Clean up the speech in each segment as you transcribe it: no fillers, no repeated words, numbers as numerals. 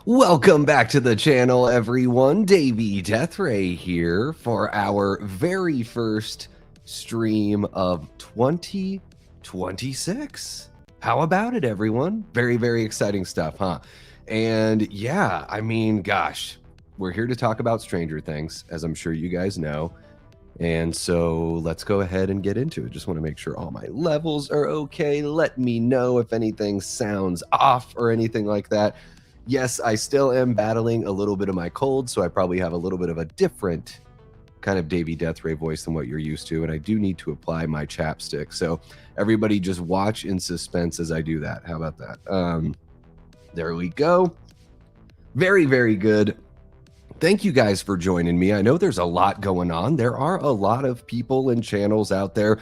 Welcome back to the channel, everyone. Davey Deathray here for our very first stream of 2026. How about it, everyone? Very, very exciting stuff, huh? And yeah, I mean, gosh, we're here to talk about Stranger Things, as I'm sure you guys know. And so let's go ahead and get into it. Just want to make sure all my levels are okay. Let me know if anything sounds off or anything like that. Yes, I still am battling a little bit of my cold, so I probably have a little bit of a different kind of Davey Deathray voice than what you're used to, and I do need to apply my chapstick. So everybody just watch in suspense as I do that. How about that? There we go. Very, very good. Thank you guys for joining me. I know there's a lot going on. There are a lot of people and channels out there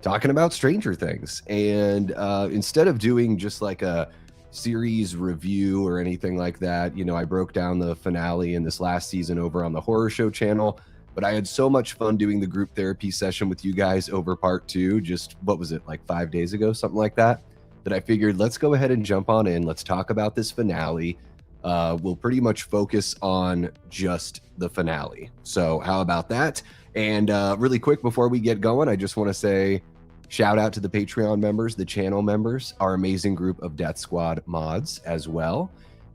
talking about Stranger Things, and instead of doing just like a series review or anything like that, you know, I broke down the finale in this last season over on the Horror Show channel, but I had so much fun doing the group therapy session with you guys over part 2, just what was it, like 5 days ago, something like that, that I figured let's go ahead and jump on in. Let's talk about this finale. We'll pretty much focus on just the finale. So how about that? And really quick before we get going, I just want to say shout out to the Patreon members, the channel members, our amazing group of Death Squad mods as well.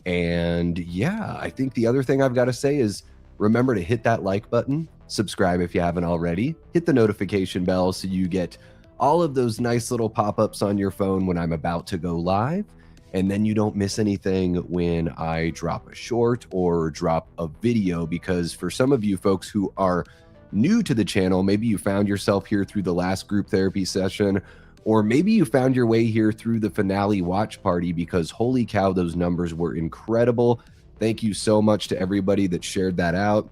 And yeah, I think the other thing I've got to say is remember to hit that like button, subscribe if you haven't already, hit the notification bell so you get all of those nice little pop-ups on your phone when I'm about to go live. And then you don't miss anything when I drop a short or drop a video, because for some of you folks who are new to the channel, maybe you found yourself here through the last group therapy session, or maybe you found your way here through the finale watch party, because holy cow, those numbers were incredible. Thank you so much to everybody that shared that out.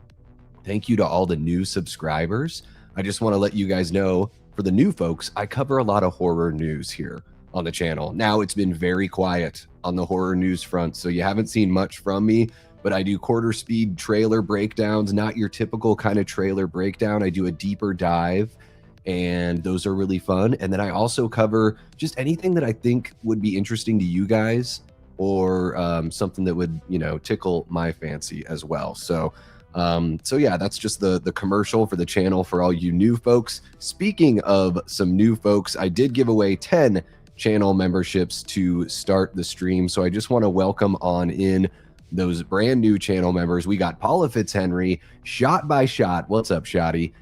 Thank you to all the new subscribers. I just want to let you guys know, for the new folks, I cover a lot of horror news here on the channel. Now it's been very quiet on the horror news front, so you haven't seen much from me, but I do quarter speed trailer breakdowns, not your typical kind of trailer breakdown. I do a deeper dive, and those are really fun. And then I also cover just anything that I think would be interesting to you guys, or something that would, you know, tickle my fancy as well. So yeah, that's just the commercial for the channel for all you new folks. Speaking of some new folks, I did give away 10 channel memberships to start the stream. So I just want to welcome on in those brand new channel members. We got Paula Fitzhenry, Shot by Shot. What's up, Shotty?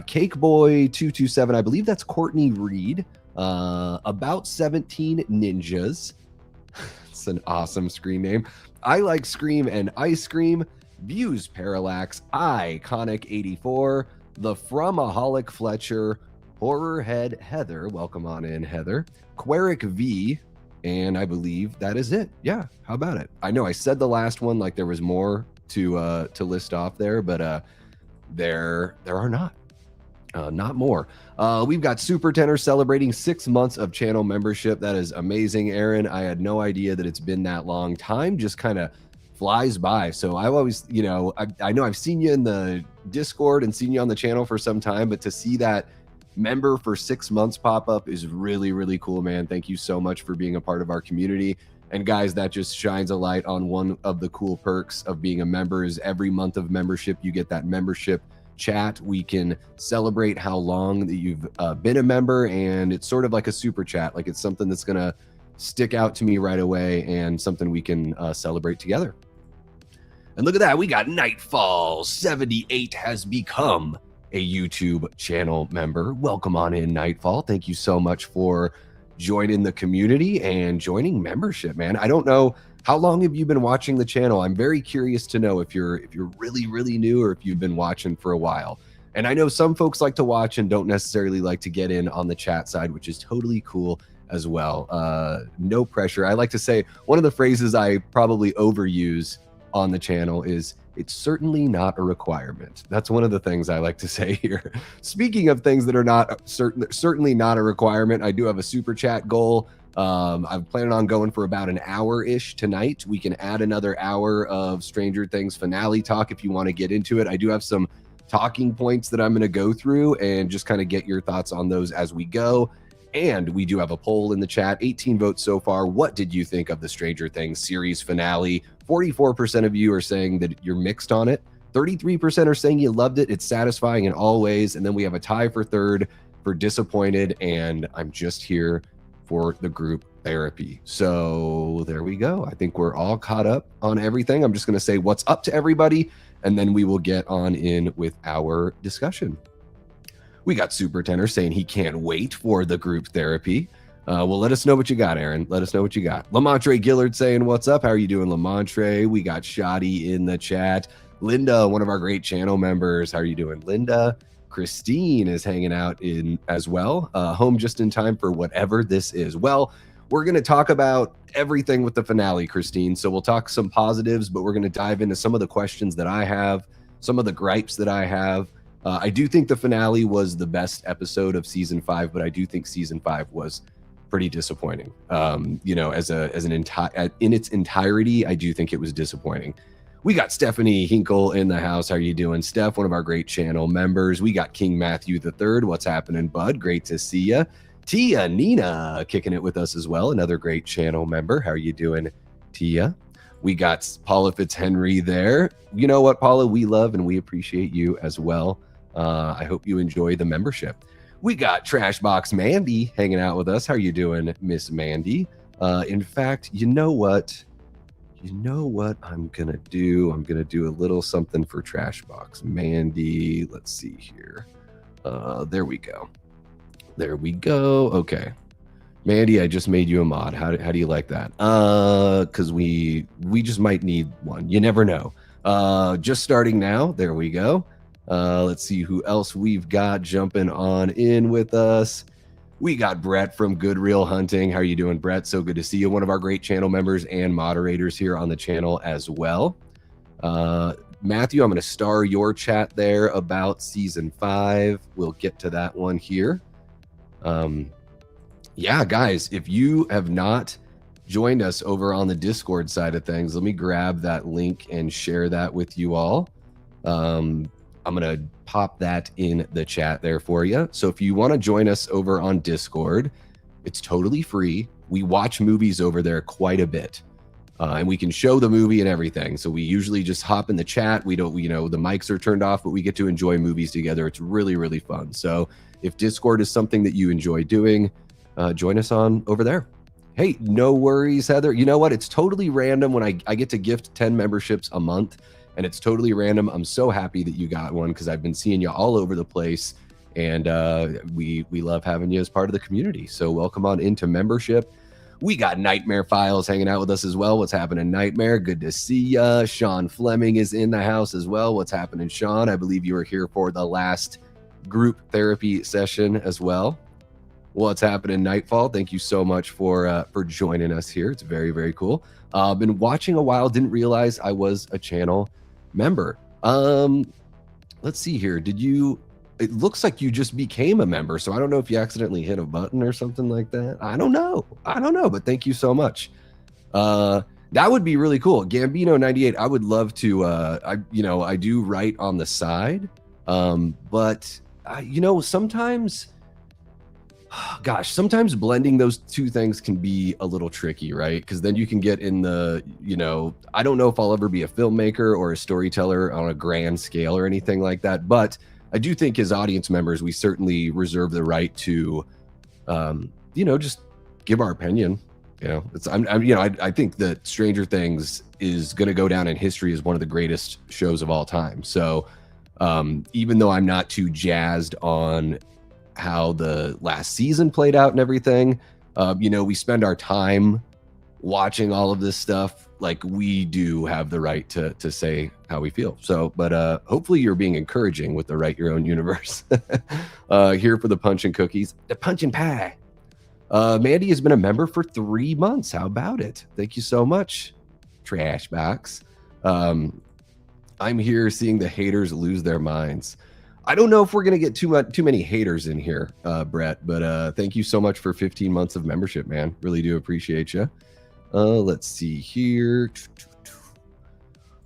Cake Boy 227. I believe that's Courtney Reed. About 17 Ninjas. It's an awesome screen name. I Like Scream and Ice Cream. Views Parallax. Iconic 84. The Fromaholic Fletcher. Horror Head Heather. Welcome on in, Heather. Queric V. And I believe that is it. Yeah, how about it? I know I said the last one like there was more to list off there, but there are not more. We've got Super Tenor celebrating 6 months of channel membership. That is amazing, Aaron. I had no idea that it's been that long. Time just kind of flies by. So I always, you know, I know I've seen you in the Discord and seen you on the channel for some time, but to see that member for 6 months pop up is really, really cool, man. Thank you so much for being a part of our community. And guys, that just shines a light on one of the cool perks of being a member is every month of membership, you get that membership chat. We can celebrate how long that you've been a member, and it's sort of like a super chat. Like it's something that's going to stick out to me right away and something we can celebrate together. And look at that. We got Nightfall 78 has become a YouTube channel member. Welcome on in, Nightfall. Thank you so much for joining the community and joining membership, man. I don't know, how long have you been watching the channel? I'm very curious to know if you're really, really new, or if you've been watching for a while. And I know some folks like to watch and don't necessarily like to get in on the chat side, which is totally cool as well. No pressure. I like to say, one of the phrases I probably overuse on the channel is, it's certainly not a requirement. That's one of the things I like to say here. Speaking of things that are not certainly not a requirement, I do have a super chat goal. I'm planning on going for about an hour-ish tonight. We can add another hour of Stranger Things finale talk if you want to get into it. I do have some talking points that I'm going to go through and just kind of get your thoughts on those as we go. And we do have a poll in the chat, 18 votes so far. What did you think of the Stranger Things series finale? 44% of you are saying that you're mixed on it. 33% are saying you loved it. It's satisfying in all ways. And then we have a tie for third for disappointed. And I'm just here for the group therapy. So there we go. I think we're all caught up on everything. I'm just going to say what's up to everybody, and then we will get on in with our discussion. We got Super Tenor saying he can't wait for the group therapy. Well, let us know what you got, Aaron. Let us know what you got. Lamontre Gillard saying, what's up? How are you doing, Lamontre? We got Shoddy in the chat. Linda, one of our great channel members. How are you doing, Linda? Christine is hanging out in as well. Home just in time for whatever this is. Well, we're going to talk about everything with the finale, Christine. So we'll talk some positives, but we're going to dive into some of the questions that I have, some of the gripes that I have. I do think the finale was the best episode of season 5, but I do think season 5 was pretty disappointing. You know, in its entirety, I do think it was disappointing. We got Stephanie Hinkle in the house. How are you doing, Steph? One of our great channel members. We got King Matthew III. What's happening, bud? Great to see you. Tia Nina kicking it with us as well. Another great channel member. How are you doing, Tia? We got Paula Fitzhenry there. You know what, Paula? We love and we appreciate you as well. I hope you enjoy the membership. We got Trashbox Mandy hanging out with us. How are you doing, Miss Mandy? In fact, you know what? You know what I'm going to do? I'm going to do a little something for Trashbox Mandy. Let's see here. There we go. There we go. Okay. Mandy, I just made you a mod. How do you like that? Because we just might need one. You never know. Just starting now. There we go. Let's see who else we've got jumping on in with us. We got Brett from Good Real Hunting. How are you doing, Brett? So good to see you. One of our great channel members and moderators here on the channel as well. Matthew, I'm going to star your chat there about season 5. We'll get to that one here. Yeah, guys, if you have not joined us over on the Discord side of things, let me grab that link and share that with you all. I'm going to pop that in the chat there for you. So if you want to join us over on Discord, it's totally free. We watch movies over there quite a bit. And we can show the movie and everything. So we usually just hop in the chat. We don't, you know, the mics are turned off, but we get to enjoy movies together. It's really, really fun. So if Discord is something that you enjoy doing, join us on over there. Hey, no worries, Heather. You know what? It's totally random when I get to gift 10 memberships a month, and it's totally random. I'm so happy that you got one because I've been seeing you all over the place, and we love having you as part of the community. So welcome on into membership. We got Nightmare Files hanging out with us as well. What's happening, Nightmare? Good to see ya. Sean Fleming is in the house as well. What's happening, Sean? I believe you were here for the last group therapy session as well. What's happening, Nightfall? Thank you so much for joining us here. It's very, very cool. Been watching a while. Didn't realize I was a channel member. Let's see here. Did you? It looks like you just became a member, so I don't know if you accidentally hit a button or something like that. I don't know, but thank you so much. That would be really cool. Gambino 98. I would love to. I do write on the side, but sometimes. Gosh, sometimes blending those two things can be a little tricky, right? Because then you can get in the, I don't know if I'll ever be a filmmaker or a storyteller on a grand scale or anything like that. But I do think as audience members, we certainly reserve the right to, just give our opinion. I think that Stranger Things is going to go down in history as one of the greatest shows of all time. So even though I'm not too jazzed on how the last season played out and everything, we spend our time watching all of this stuff. Like, we do have the right to say how we feel. So, but hopefully you're being encouraging with the Write Your Own Universe. Here for the punch and cookies, the punch and pie. Mandy has been a member for 3 months. How about it? Thank you so much, Trashbox. I'm here seeing the haters lose their minds. I don't know if we're going to get too many haters in here, Brett, but thank you so much for 15 months of membership, man. Really do appreciate you. Let's see here.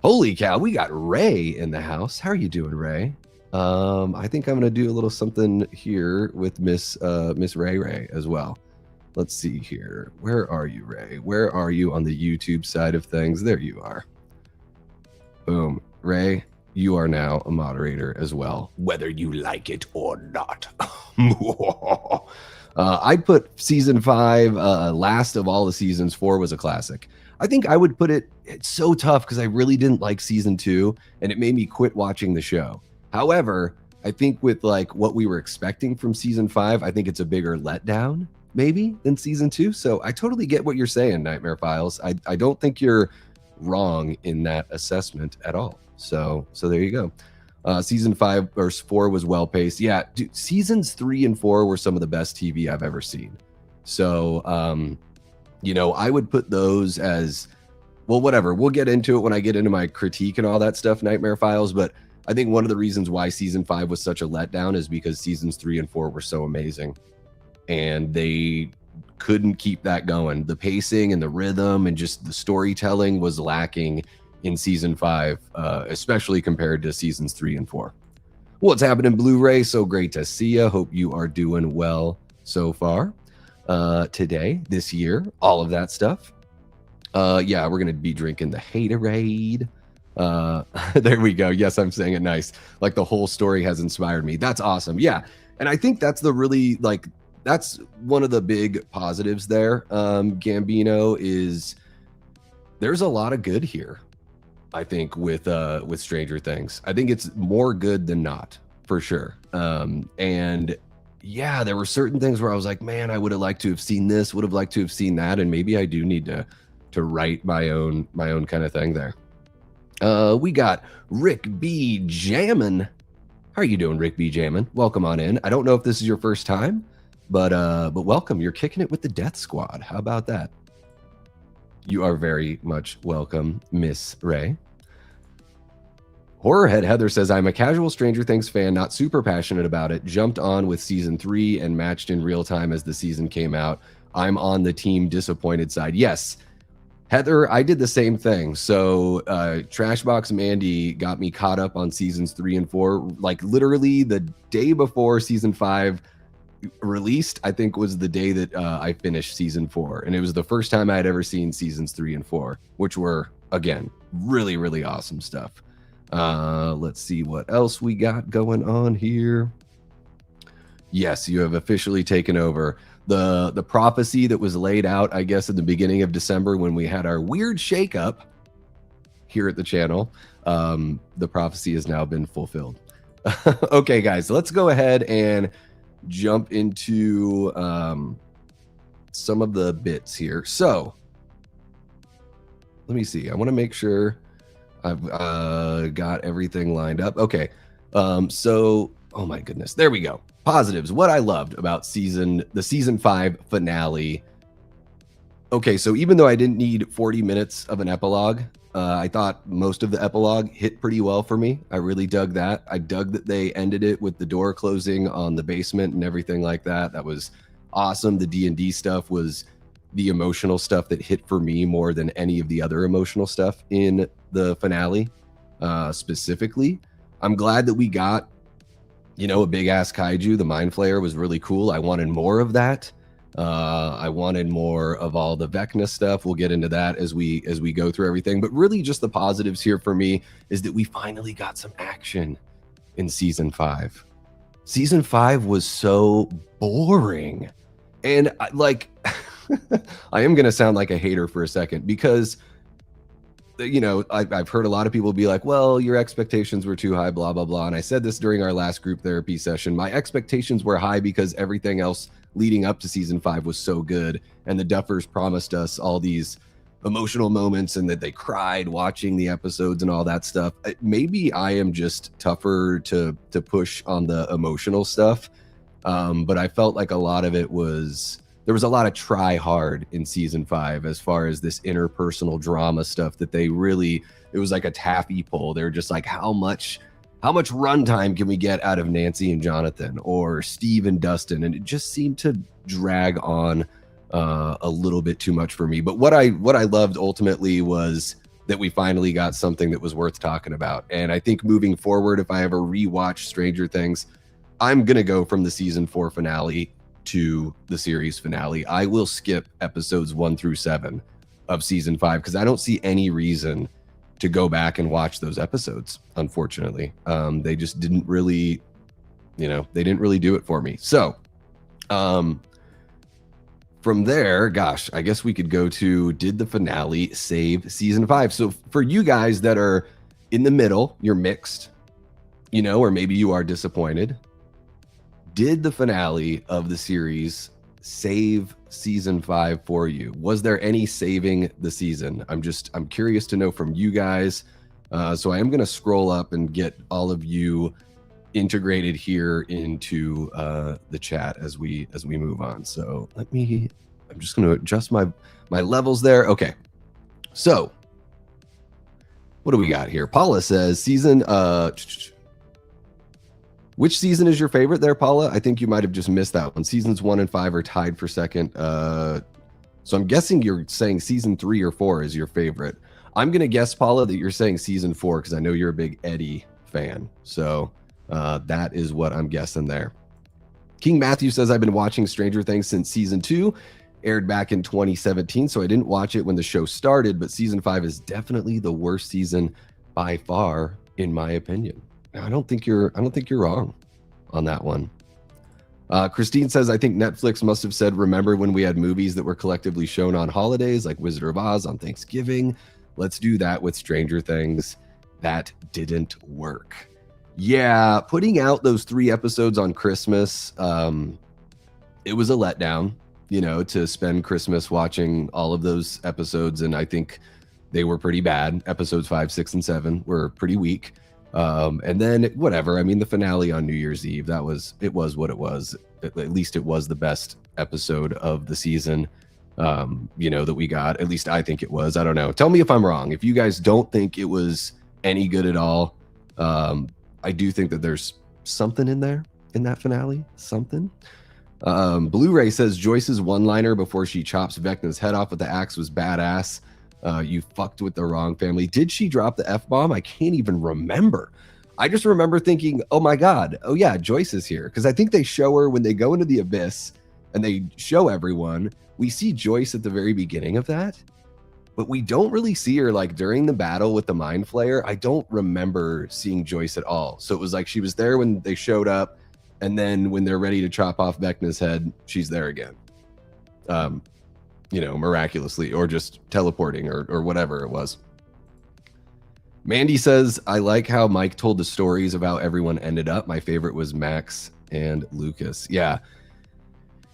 Holy cow, we got Ray in the house. How are you doing, Ray? I think I'm going to do a little something here with Miss Ray as well. Let's see here. Where are you, Ray? Where are you on the YouTube side of things? There you are. Boom. Ray, you are now a moderator as well, whether you like it or not. I'd put season 5, last of all the seasons. 4 was a classic. I think I would put it's so tough because I really didn't like season 2 and it made me quit watching the show. However, I think with like what we were expecting from season 5, I think it's a bigger letdown maybe than season 2. So I totally get what you're saying, Nightmare Files. I don't think you're wrong in that assessment at all. So there you go. Season 5 or 4 was well paced. Yeah, dude, seasons 3 and 4 were some of the best TV I've ever seen. So I would put those as, well, whatever. We'll get into it when I get into my critique and all that stuff, Nightmare Files. But I think one of the reasons why season 5 was such a letdown is because seasons 3 and 4 were so amazing. And they couldn't keep that going. The pacing and the rhythm and just the storytelling was lacking in season 5, especially compared to seasons 3 and 4. What's happening, Blu-ray? So great to see you. Hope you are doing well so far. Today, this year, all of that stuff. Yeah, we're gonna be drinking the Haterade. There we go. Yes, I'm saying it nice. Like the whole story has inspired me. That's awesome. Yeah, and I think that's the really that's one of the big positives there. Gambino is there's a lot of good here. I think with Stranger Things, I think it's more good than not for sure. And yeah, there were certain things where I was like, man, I would have liked to have seen this, would have liked to have seen that, and maybe I do need to write my own kind of thing there. We got Rick B. Jammin'. How are you doing, Rick B. Jammin'? Welcome on in. I don't know if this is your first time, but welcome. You're kicking it with the Death Squad. How about that? You are very much welcome, Miss Ray. Horrorhead Heather says, I'm a casual Stranger Things fan, not super passionate about it. Jumped on with season 3 and matched in real time as the season came out. I'm on the team disappointed side. Yes, Heather, I did the same thing. So Trashbox Mandy got me caught up on seasons 3 and 4. Like literally the day before season 5 released, I think was the day that I finished season 4. And it was the first time I had ever seen seasons 3 and 4, which were, again, really, really awesome stuff. Let's see what else we got going on here. Yes, you have officially taken over. The prophecy that was laid out, I guess, at the beginning of December when we had our weird shakeup here at the channel, the prophecy has now been fulfilled. Okay, guys, let's go ahead and jump into some of the bits here. So let me see. I want to make sure I've got everything lined up. Okay. So, oh my goodness, there we go. Positives. What I loved about the season 5 finale. Okay, so even though I didn't need 40 minutes of an epilogue, I thought most of the epilogue hit pretty well for me. I really dug that. I dug that they ended it with the door closing on the basement and everything like that. That was awesome. The D&D stuff was the emotional stuff that hit for me more than any of the other emotional stuff in the finale. Specifically, I'm glad that we got, a big ass kaiju. The Mind Flayer was really cool. I wanted more of that. I wanted more of all the Vecna stuff. We'll get into that as we go through everything. But really, just the positives here for me is that we finally got some action in season 5. Season 5 was so boring, and I am gonna sound like a hater for a second because I've heard a lot of people be like, well, your expectations were too high, blah, blah, blah. And I said this during our last group therapy session. My expectations were high because everything else leading up to season 5 was so good. And the Duffers promised us all these emotional moments and that they cried watching the episodes and all that stuff. Maybe I am just tougher to push on the emotional stuff. But I felt like a lot of it there was a lot of try hard in season 5 as far as this interpersonal drama stuff that it was like a taffy pull. They were just like, how much runtime can we get out of Nancy and Jonathan or Steve and Dustin? And it just seemed to drag on a little bit too much for me. But what I loved ultimately was that we finally got something that was worth talking about. And I think moving forward, if I ever rewatch Stranger Things, I'm going to go from the season 4 finale to the series finale. I will skip episodes 1 through 7 of season 5 because I don't see any reason to go back and watch those episodes. Unfortunately, they just didn't really, they didn't really do it for me. So from there, gosh, I guess we could go to, did the finale save season 5? So for you guys that are in the middle, you're mixed, or maybe you are disappointed. Did the finale of the series save season 5 for you? Was there any saving the season? I'm curious to know from you guys. So I am going to scroll up and get all of you integrated here into the chat as we move on. So I'm just going to adjust my levels there. Okay. So what do we got here? Paula says season, which season is your favorite there, Paula? I think you might have just missed that one. Seasons 1 and 5 are tied for second. So I'm guessing you're saying season 3 or 4 is your favorite. I'm going to guess, Paula, that you're saying season 4 because I know you're a big Eddie fan. So that is what I'm guessing there. King Matthew says, I've been watching Stranger Things since season 2, aired back in 2017. So I didn't watch it when the show started, but season 5 is definitely the worst season by far, in my opinion. I don't think you're wrong on that one. Christine says, I think Netflix must have said, remember when we had movies that were collectively shown on holidays, like Wizard of Oz on Thanksgiving? Let's do that with Stranger Things. That didn't work. Yeah, putting out those 3 episodes on Christmas, it was a letdown, to spend Christmas watching all of those episodes, and I think they were pretty bad. Episodes 5, 6, and 7 were pretty weak. And then whatever, I mean, the finale on New Year's Eve, it was what it was. At least it was the best episode of the season, that we got. At least I think it was. I don't know. Tell me if I'm wrong. If you guys don't think it was any good at all, I do think that there's something in there in that finale. Something. Blu-ray says Joyce's one-liner before she chops Vecna's head off with the axe was badass. You fucked with the wrong family. Did she drop the F-bomb? I can't even remember. I just remember thinking, oh my God, oh yeah, Joyce is here. Because I think they show her when they go into the abyss and they show everyone. We see Joyce at the very beginning of that, but we don't really see her like during the battle with the Mind Flayer. I don't remember seeing Joyce at all. So it was like she was there when they showed up, and then when they're ready to chop off Vecna's head, she's there again. Miraculously, or just teleporting or whatever it was. Mandy says, I like how Mike told the stories of how everyone ended up. My favorite was Max and Lucas. Yeah,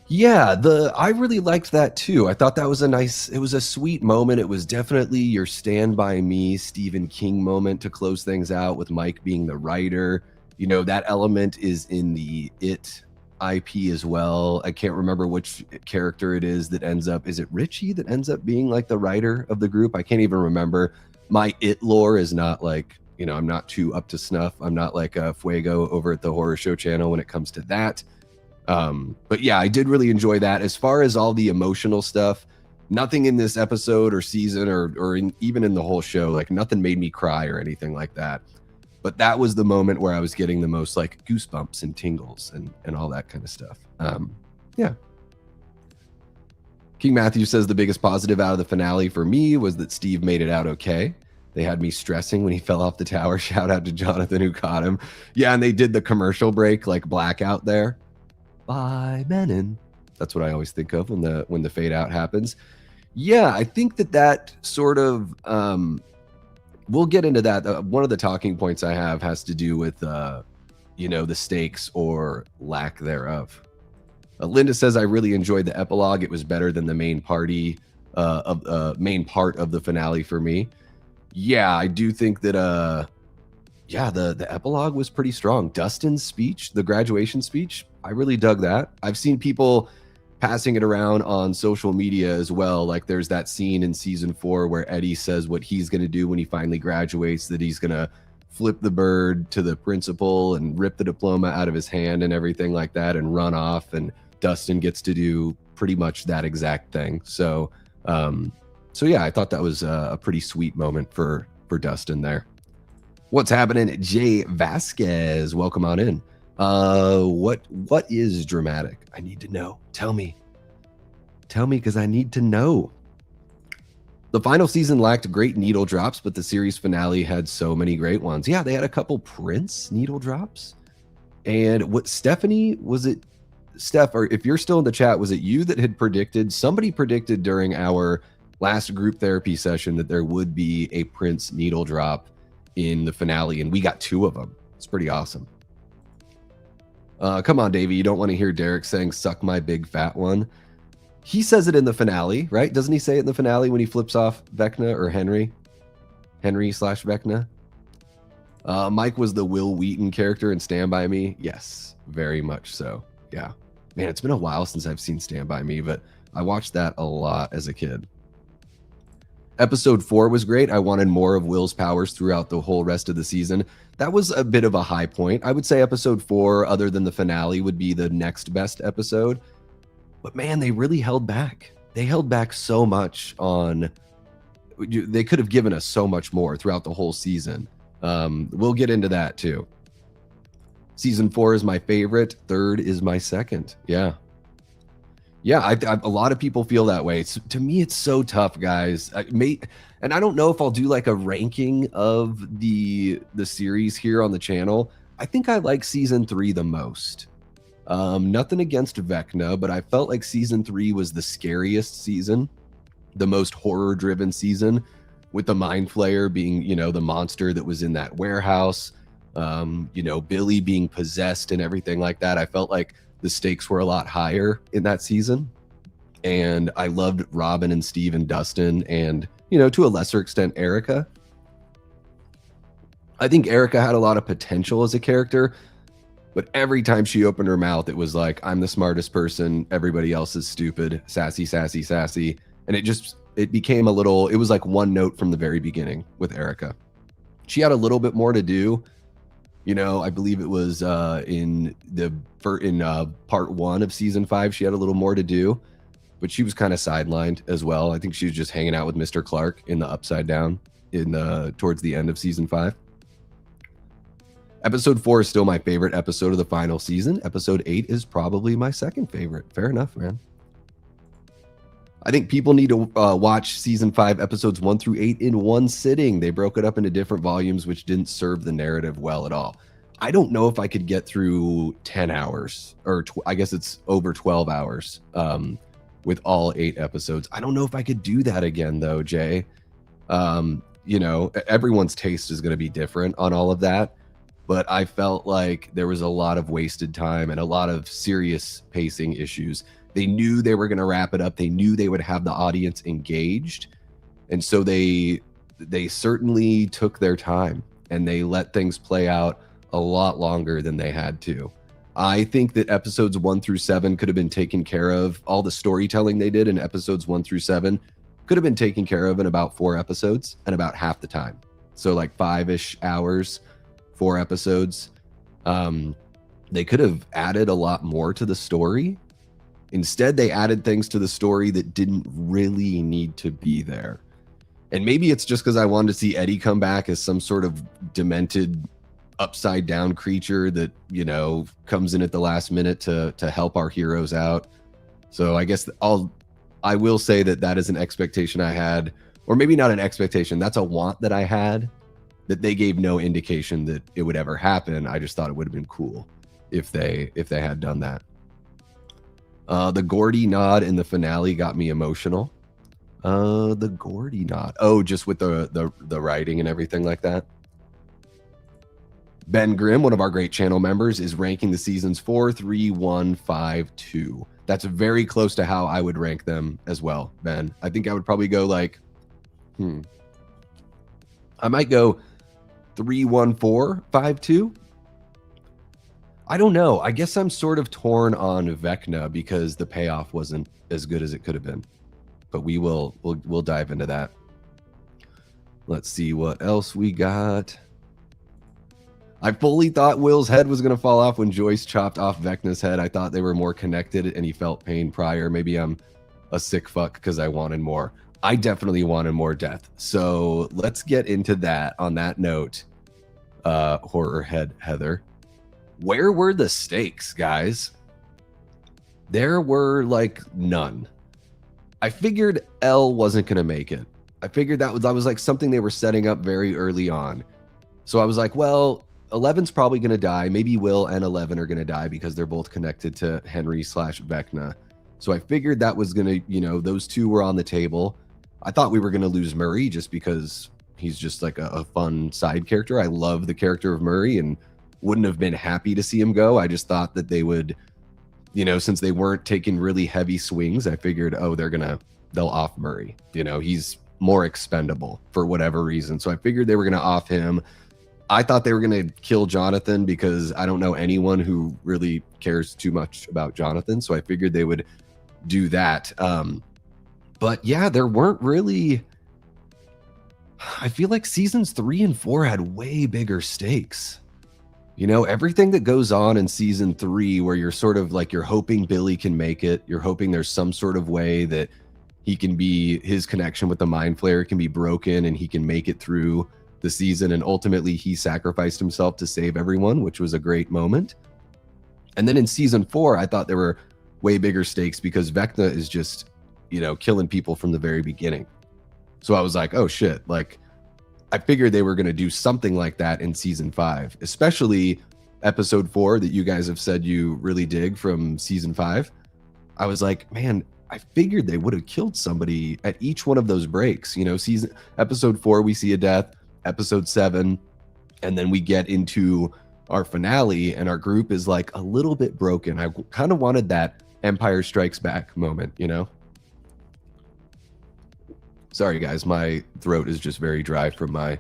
I really liked that too. I thought that was it was a sweet moment. It was definitely your Stand By Me Stephen King moment to close things out, with Mike being the writer. That element is in the It IP as well. I can't remember which character it is that ends up, is it Richie that ends up being like the writer of the group? I can't even remember. My It lore is not like, I'm not too up to snuff. I'm not like a Fuego over at the Horror Show channel when it comes to that. But yeah, I did really enjoy that. As far as all the emotional stuff, nothing in this episode or season or even in the whole show, like nothing made me cry or anything like that. But that was the moment where I was getting the most like goosebumps and tingles and all that kind of stuff. Yeah. King Matthew says the biggest positive out of the finale for me was that Steve made it out okay. They had me stressing when he fell off the tower. Shout out to Jonathan who caught him. Yeah, and they did the commercial break, like blackout there. Bye, Menon. That's what I always think of when the fade out happens. Yeah, I think that sort of we'll get into that. One of the talking points I have has to do with the stakes or lack thereof. Linda says I really enjoyed the epilogue. It was better than the main part of the finale for me. Yeah, I do think that the epilogue was pretty strong. Dustin's speech, the graduation speech, I really dug that. I've seen people passing it around on social media as well. Like there's that scene in season 4 where Eddie says what he's going to do when he finally graduates, that he's going to flip the bird to the principal and rip the diploma out of his hand and everything like that and run off. And Dustin gets to do pretty much that exact thing. So yeah, I thought that was a pretty sweet moment for Dustin there. What's happening? Jay Vasquez, welcome on in. What is dramatic? I need to know. Tell me because I need to know. The final season lacked great needle drops, but the series finale had so many great ones. Yeah, they had a couple Prince needle drops. And what Stephanie, was it Steph, or if you're still in the chat, was it you that had predicted, somebody predicted during our last group therapy session that there would be a Prince needle drop in the finale, and we got 2 of them. It's pretty awesome. Come on, Davey, you don't want to hear Derek saying, suck my big fat one. He says it in the finale, right? Doesn't he say it in the finale when he flips off Vecna or Henry? Henry/Vecna? Mike was the Will Wheaton character in Stand By Me. Yes, very much so. Yeah. Man, it's been a while since I've seen Stand By Me, but I watched that a lot as a kid. Episode 4 was great. I wanted more of Will's powers throughout the whole rest of the season. That was a bit of a high point. I would say episode 4, other than the finale, would be the next best episode. But man, they really held back. They held back so much on... They could have given us so much more throughout the whole season. We'll get into that too. Season 4 is my favorite. 3rd is my second. Yeah. Yeah, a lot of people feel that way. To me, it's so tough, guys. And I don't know if I'll do like a ranking of the series here on the channel. I think I like season 3 the most. Nothing against Vecna, but I felt like season 3 was the scariest season, the most horror-driven season, with the Mind Flayer being, you know, the monster that was in that warehouse, you know, Billy being possessed and everything like that. I felt like the stakes were a lot higher in that season. And I loved Robin and Steve and Dustin and, you know, to a lesser extent, Erica. I think Erica had a lot of potential as a character, but every time she opened her mouth, it was like, I'm the smartest person. Everybody else is stupid. Sassy, sassy, sassy. And it became a little, it was like one note from the very beginning with Erica. She had a little bit more to do. You know, I believe it was in part 1 of season 5, she had a little more to do, but she was kind of sidelined as well. I think she was just hanging out with Mr. Clark in the Upside Down towards the end of season 5. Episode 4 is still my favorite episode of the final season. Episode 8 is probably my second favorite. Fair enough, man. I think people need to watch season 5 episodes 1 through 8 in one sitting. They broke it up into different volumes, which didn't serve the narrative well at all. I don't know if I could get through 10 hours, or I guess it's over 12 hours with all 8 episodes. I don't know if I could do that again, though, Jay. You know, everyone's taste is going to be different on all of that. But I felt like there was a lot of wasted time and a lot of serious pacing issues. They knew they were going to wrap it up. They knew they would have the audience engaged. And so they certainly took their time and they let things play out a lot longer than they had to. I think that episodes 1 through 7 could have been taken care of. All the storytelling they did in episodes 1 through 7 could have been taken care of in about 4 episodes and about half the time. So like 5-ish hours, 4 episodes. They could have added a lot more to the story. Instead, they added things to the story that didn't really need to be there. And maybe it's just because I wanted to see Eddie come back as some sort of demented, upside down creature that, you know, comes in at the last minute to help our heroes out. So I guess I will say that is an expectation I had, or maybe not an expectation. That's a want that I had, that they gave no indication that it would ever happen. I just thought it would have been cool if they had done that. The Gordy nod in the finale got me emotional. The Gordy nod. Oh, just with the writing and everything like that. Ben Grimm, one of our great channel members, is ranking the seasons 4, 3, 1, 5, 2. That's very close to how I would rank them as well, Ben. I think I would probably go like, I might go 3, 1, 4, 5, 2. I don't know. I guess I'm sort of torn on Vecna because the payoff wasn't as good as it could have been. But we'll dive into that. Let's see what else we got. I fully thought Will's head was going to fall off when Joyce chopped off Vecna's head. I thought they were more connected and he felt pain prior. Maybe I'm a sick fuck because I wanted more. I definitely wanted more death. So let's get into that on that note. Horror head Heather. Where were the stakes, guys? There were like none. I figured Elle wasn't going to make it. I figured that was like something they were setting up very early on. So I was like, well, 11's probably going to die. Maybe Will and 11 are going to die because they're both connected to Henry / Vecna. So I figured that was going to, those two were on the table. I thought we were going to lose Murray just because he's just like a fun side character. I love the character of Murray and wouldn't have been happy to see him go. I just thought that they would, since they weren't taking really heavy swings, I figured, they'll off Murray. He's more expendable for whatever reason. So I figured they were going to off him. I thought they were going to kill Jonathan because I don't know anyone who really cares too much about Jonathan. So I figured they would do that. But yeah, there weren't really... I feel like seasons 3 and 4 had way bigger stakes. Everything that goes on in season 3 where you're sort of like, you're hoping Billy can make it. You're hoping there's some sort of way that his connection with the Mind Flayer can be broken and he can make it through the season. And ultimately he sacrificed himself to save everyone, which was a great moment. And then in season 4, I thought there were way bigger stakes because Vecna is just, killing people from the very beginning. So I was like, oh shit, like I figured they were going to do something like that in season 5, especially episode 4 that you guys have said you really dig from season 5. I was like, man, I figured they would have killed somebody at each one of those breaks. Episode 4, we see a death, episode 7, and then we get into our finale and our group is like a little bit broken. I kind of wanted that Empire Strikes Back moment, Sorry guys, my throat is just very dry from my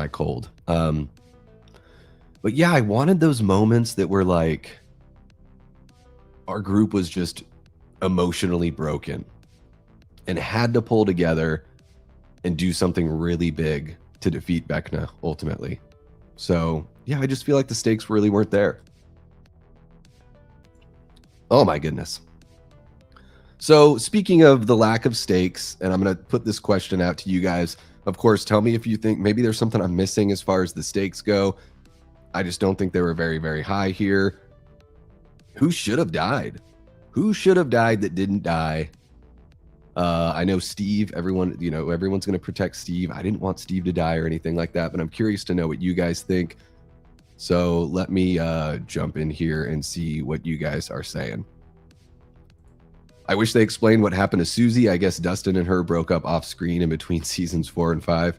cold. But yeah, I wanted those moments that were like our group was just emotionally broken and had to pull together and do something really big to defeat Vecna ultimately. So yeah, I just feel like the stakes really weren't there. Oh my goodness. So speaking of the lack of stakes, and I'm going to put this question out to you guys. Of course, tell me if you think maybe there's something I'm missing as far as the stakes go. I just don't think they were very, very high here. Who should have died? Who should have died that didn't die? I know Steve, everyone's going to protect Steve. I didn't want Steve to die or anything like that, but I'm curious to know what you guys think. So let me jump in here and see what you guys are saying. I wish they explained what happened to Susie. I guess Dustin and her broke up off screen in between seasons 4 and 5.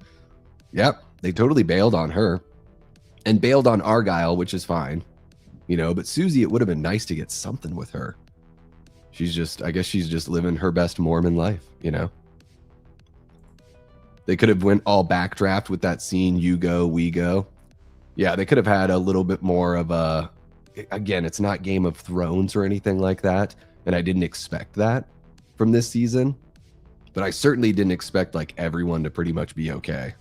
Yep, they totally bailed on her and bailed on Argyle, which is fine, but Susie, it would have been nice to get something with her. I guess she's just living her best Mormon life, They could have went all backdraft with that scene, you go, we go. Yeah, they could have had a little bit more of again, it's not Game of Thrones or anything like that. And I didn't expect that from this season, but I certainly didn't expect like everyone to pretty much be okay,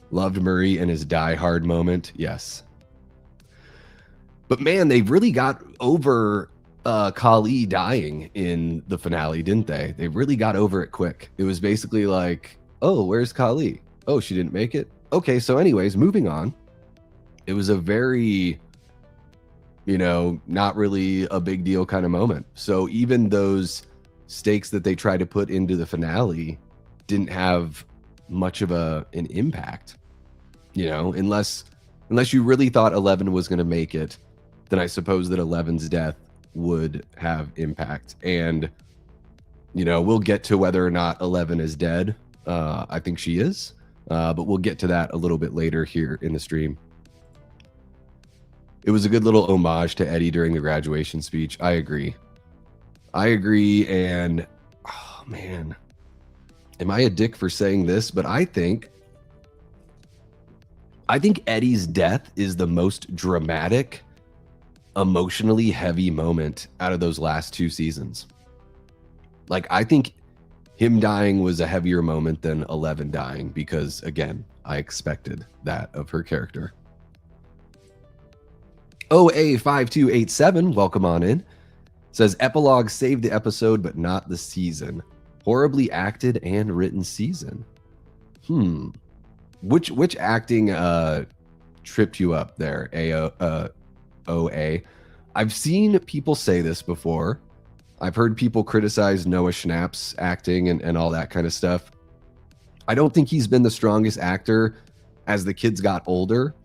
Loved Murray and his die hard moment. Yes. But man, they really got over Kali dying in the finale, didn't they? They really got over it quick. It was basically like, oh, where's Kali? Oh, she didn't make it. Okay, so anyways, moving on. It was a very... not really a big deal kind of moment. So even those stakes that they tried to put into the finale didn't have much of an impact, unless you really thought 11 was going to make it, then I suppose that 11's death would have impact. And, we'll get to whether or not 11 is dead. I think she is, but we'll get to that a little bit later here in the stream. It was a good little homage to Eddie during the graduation speech. I agree. And oh man, am I a dick for saying this? But I think Eddie's death is the most dramatic, emotionally heavy moment out of those last 2 seasons. Like, I think him dying was a heavier moment than 11 dying because, again, I expected that of her character. OA5287, welcome on in. Says, epilogue saved the episode, but not the season. Horribly acted and written season. Which acting tripped you up there, OA? I've seen people say this before. I've heard people criticize Noah Schnapp's acting and all that kind of stuff. I don't think he's been the strongest actor as the kids got older.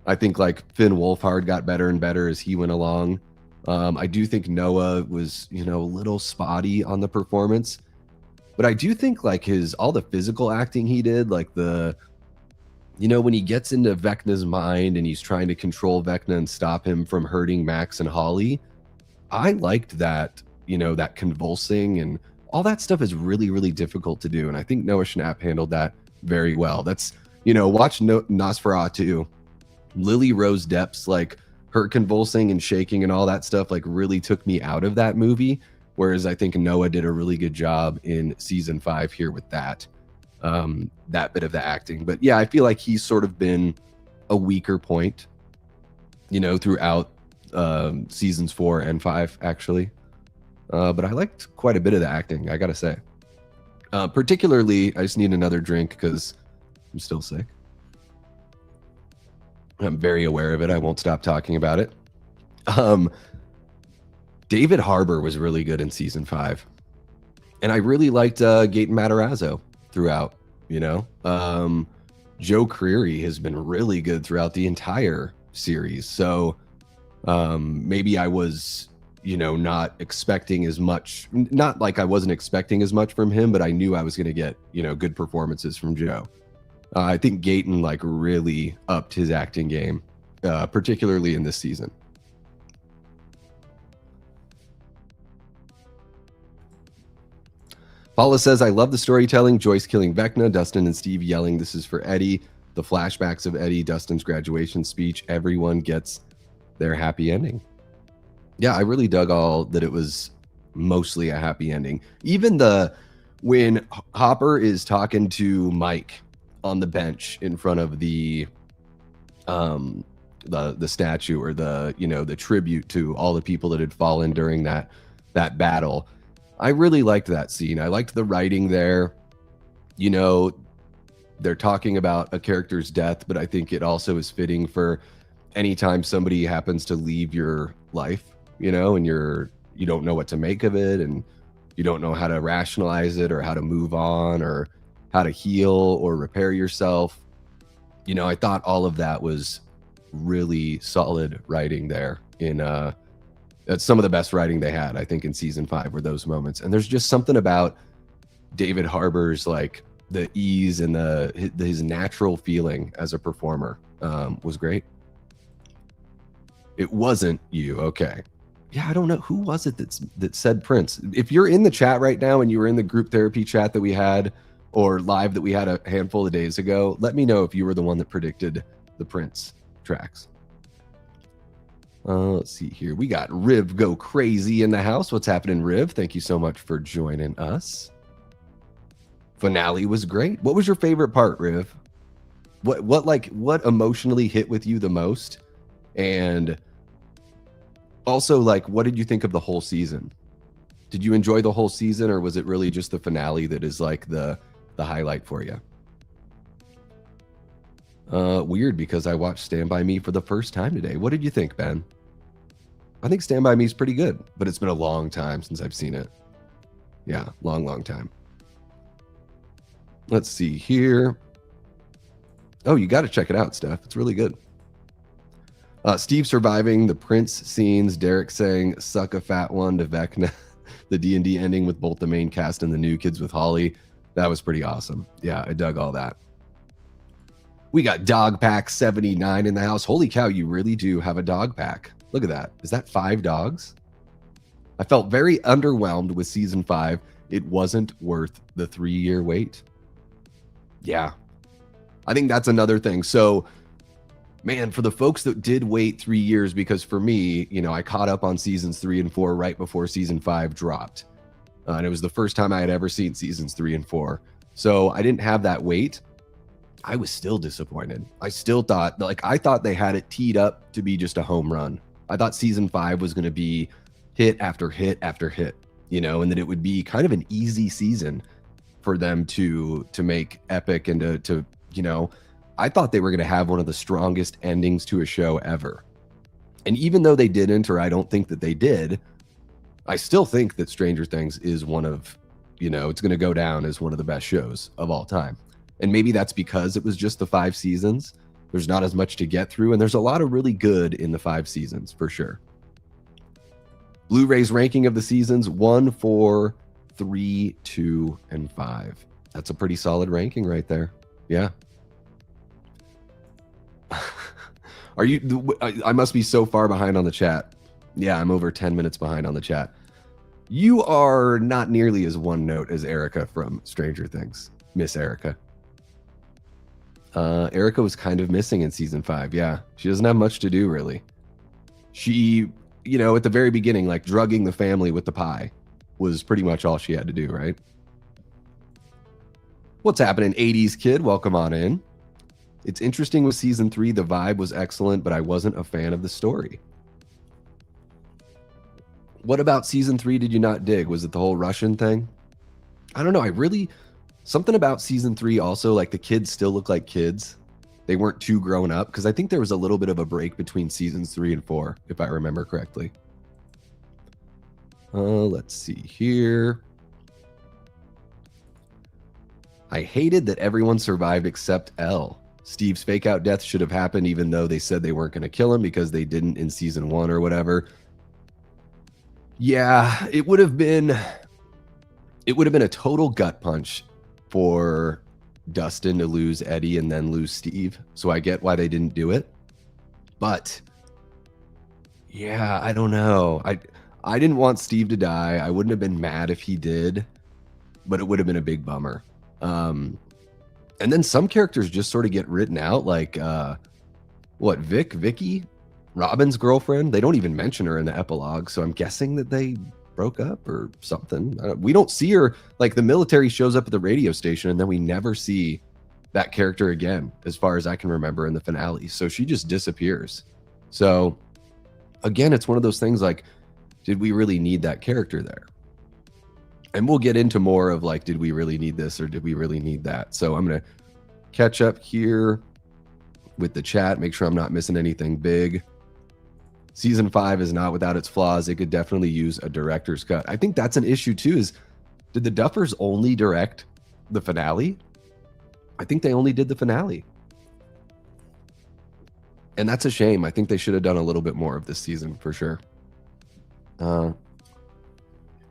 I think like Finn Wolfhard got better and better as he went along. I do think Noah was, a little spotty on the performance, but I do think like all the physical acting he did, like when he gets into Vecna's mind and he's trying to control Vecna and stop him from hurting Max and Holly, I liked that, that convulsing and all that stuff is really, really difficult to do. And I think Noah Schnapp handled that very well. That's, watch Nosferatu, Lily Rose Depp's, like her convulsing and shaking and all that stuff, like really took me out of that movie. Whereas I think Noah did a really good job in season 5 here with that bit of the acting. But yeah, I feel like he's sort of been a weaker point, throughout seasons 4 and 5 actually. But I liked quite a bit of the acting, I gotta say. Particularly, I just need another drink because I'm still sick. I'm very aware of it. I won't stop talking about it. David Harbour was really good in season 5. And I really liked Gaten Matarazzo throughout, Joe Creary has been really good throughout the entire series. So maybe I was, not expecting as much, not like I wasn't expecting as much from him, but I knew I was going to get, good performances from Joe. I think Gaten like really upped his acting game, particularly in this season. Paula says, I love the storytelling. Joyce killing Vecna, Dustin and Steve yelling, "This is for Eddie." The flashbacks of Eddie, Dustin's graduation speech. Everyone gets their happy ending. Yeah, I really dug all that it was mostly a happy ending. Even when Hopper is talking to Mike on the bench in front of the statue, or the tribute to all the people that had fallen during that battle. I really liked that scene. I liked the writing there. They're talking about a character's death, but I think it also is fitting for anytime somebody happens to leave your life, and you don't know what to make of it, and you don't know how to rationalize it or how to move on or how to heal or repair yourself. I thought all of that was really solid writing there. That's some of the best writing they had, I think, in season 5 were those moments. And there's just something about David Harbour's, like the ease and his natural feeling as a performer was great. It wasn't you. Okay. Yeah, I don't know. Who was it that said Prince? If you're in the chat right now and you were in the group therapy chat that we had or live that we had a handful of days ago, let me know if you were the one that predicted the Prince tracks. Let's see here. We got Riv Go Crazy in the house. What's happening, Riv? Thank you so much for joining us. Finale was great. What was your favorite part, Riv? What emotionally hit with you the most? And also, like, what did you think of the whole season? Did you enjoy the whole season, or was it really just the finale that is like the highlight for you? Weird, because I watched Stand By Me for the first time today. What did you think, Ben? I think Stand By Me is pretty good, but it's been a long time since I've seen it. Yeah, long time. Let's see here. Oh, you got to check it out, Steph. It's really good. Steve surviving the Prince scenes. Derek saying, "Suck a fat one" to Vecna. The D&D ending with both the main cast and the new kids with Holly. That was pretty awesome. Yeah, I dug all that. We got Dog Pack 79 in the house. Holy cow, you really do have a dog pack. Look at that. Is that 5 dogs? I felt very underwhelmed with season 5. It wasn't worth the 3-year wait. Yeah. I think that's another thing. So, man, for the folks that did wait 3 years, because for me, I caught up on seasons 3 and 4 right before season 5 dropped. And it was the first time I had ever seen seasons 3 and 4. So I didn't have that wait. I was still disappointed. I still thought, I thought they had it teed up to be just a home run. I thought season 5 was going to be hit after hit after hit, and that it would be kind of an easy season for them to make epic and to I thought they were going to have one of the strongest endings to a show ever. And even though they didn't, or I don't think that they did, I still think that Stranger Things is one of, it's going to go down as one of the best shows of all time. And maybe that's because it was just the 5 seasons. There's not as much to get through, and there's a lot of really good in the 5 seasons for sure. Blu-ray's ranking of the seasons: 1, 4, 3, 2, and 5. That's a pretty solid ranking right there. Yeah. Are you? I must be so far behind on the chat. Yeah, I'm over 10 minutes behind on the chat. You are not nearly as one note as Erica from Stranger Things, Miss Erica. Erica was kind of missing in season 5. Yeah, she doesn't have much to do really. She, at the very beginning, like drugging the family with the pie was pretty much all she had to do, right? What's happening, 80s kid? Welcome on in. It's interesting with season 3, the vibe was excellent, but I wasn't a fan of the story. What about season 3 did you not dig? Was it the whole Russian thing? I don't know. Something about season 3 also, like the kids still look like kids. They weren't too grown up, because I think there was a little bit of a break between seasons 3 and 4, if I remember correctly. Let's see here. I hated that everyone survived except Elle. Steve's fake out death should have happened, even though they said they weren't going to kill him because they didn't in season 1 or whatever. Yeah, it would have been a total gut punch for Dustin to lose Eddie and then lose Steve. So I get why they didn't do it. But yeah, I don't know. I didn't want Steve to die. I wouldn't have been mad if he did, but it would have been a big bummer. And then some characters just sort of get written out, like Vicky, Robin's girlfriend. They don't even mention her in the epilogue, so I'm guessing that they broke up or something. We don't see her, like the military shows up at the radio station and then we never see that character again, as far as I can remember in the finale. So she just disappears. So again, it's one of those things like, did we really need that character there? And we'll get into more of like, did we really need this or did we really need that? So I'm going to catch up here with the chat, make sure I'm not missing anything big. Season 5 is not without its flaws. It could definitely use a director's cut. I think that's an issue too, is did the Duffers only direct the finale? I think they only did the finale. And that's a shame. I think they should have done a little bit more of this season for sure.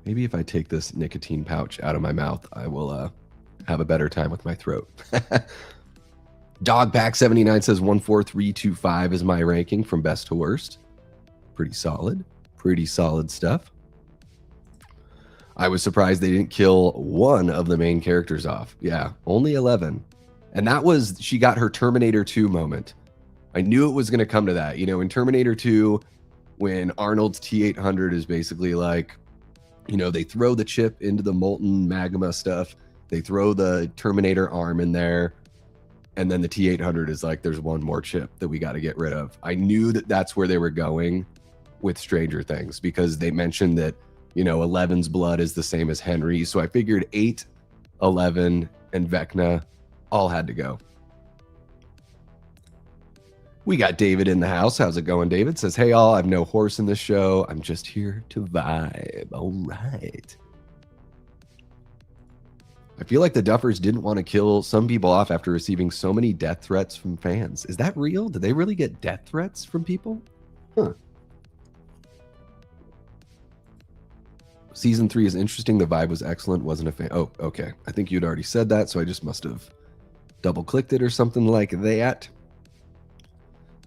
Maybe if I take this nicotine pouch out of my mouth, I will have a better time with my throat. Dogpack79 says 14325 is my ranking from best to worst. Pretty solid stuff. I was surprised they didn't kill one of the main characters off. Yeah, only 11. And that was, she got her Terminator 2 moment. I knew it was going to come to that. In Terminator 2, when Arnold's T-800 is basically like, they throw the chip into the molten magma stuff. They throw the Terminator arm in there. And then the T-800 is like, there's one more chip that we got to get rid of. I knew that that's where they were going with Stranger Things, because they mentioned that, 11's blood is the same as Henry. So I figured 8, 11, and Vecna all had to go. We got David in the house. How's it going, David? Says, hey, all, I've no horse in this show. I'm just here to vibe. All right. I feel like the Duffers didn't want to kill some people off after receiving so many death threats from fans. Is that real? Did they really get death threats from people? Huh. Season 3 is interesting. The vibe was excellent. Wasn't a fan. Oh, okay. I think you'd already said that, so I just must have double-clicked it or something like that.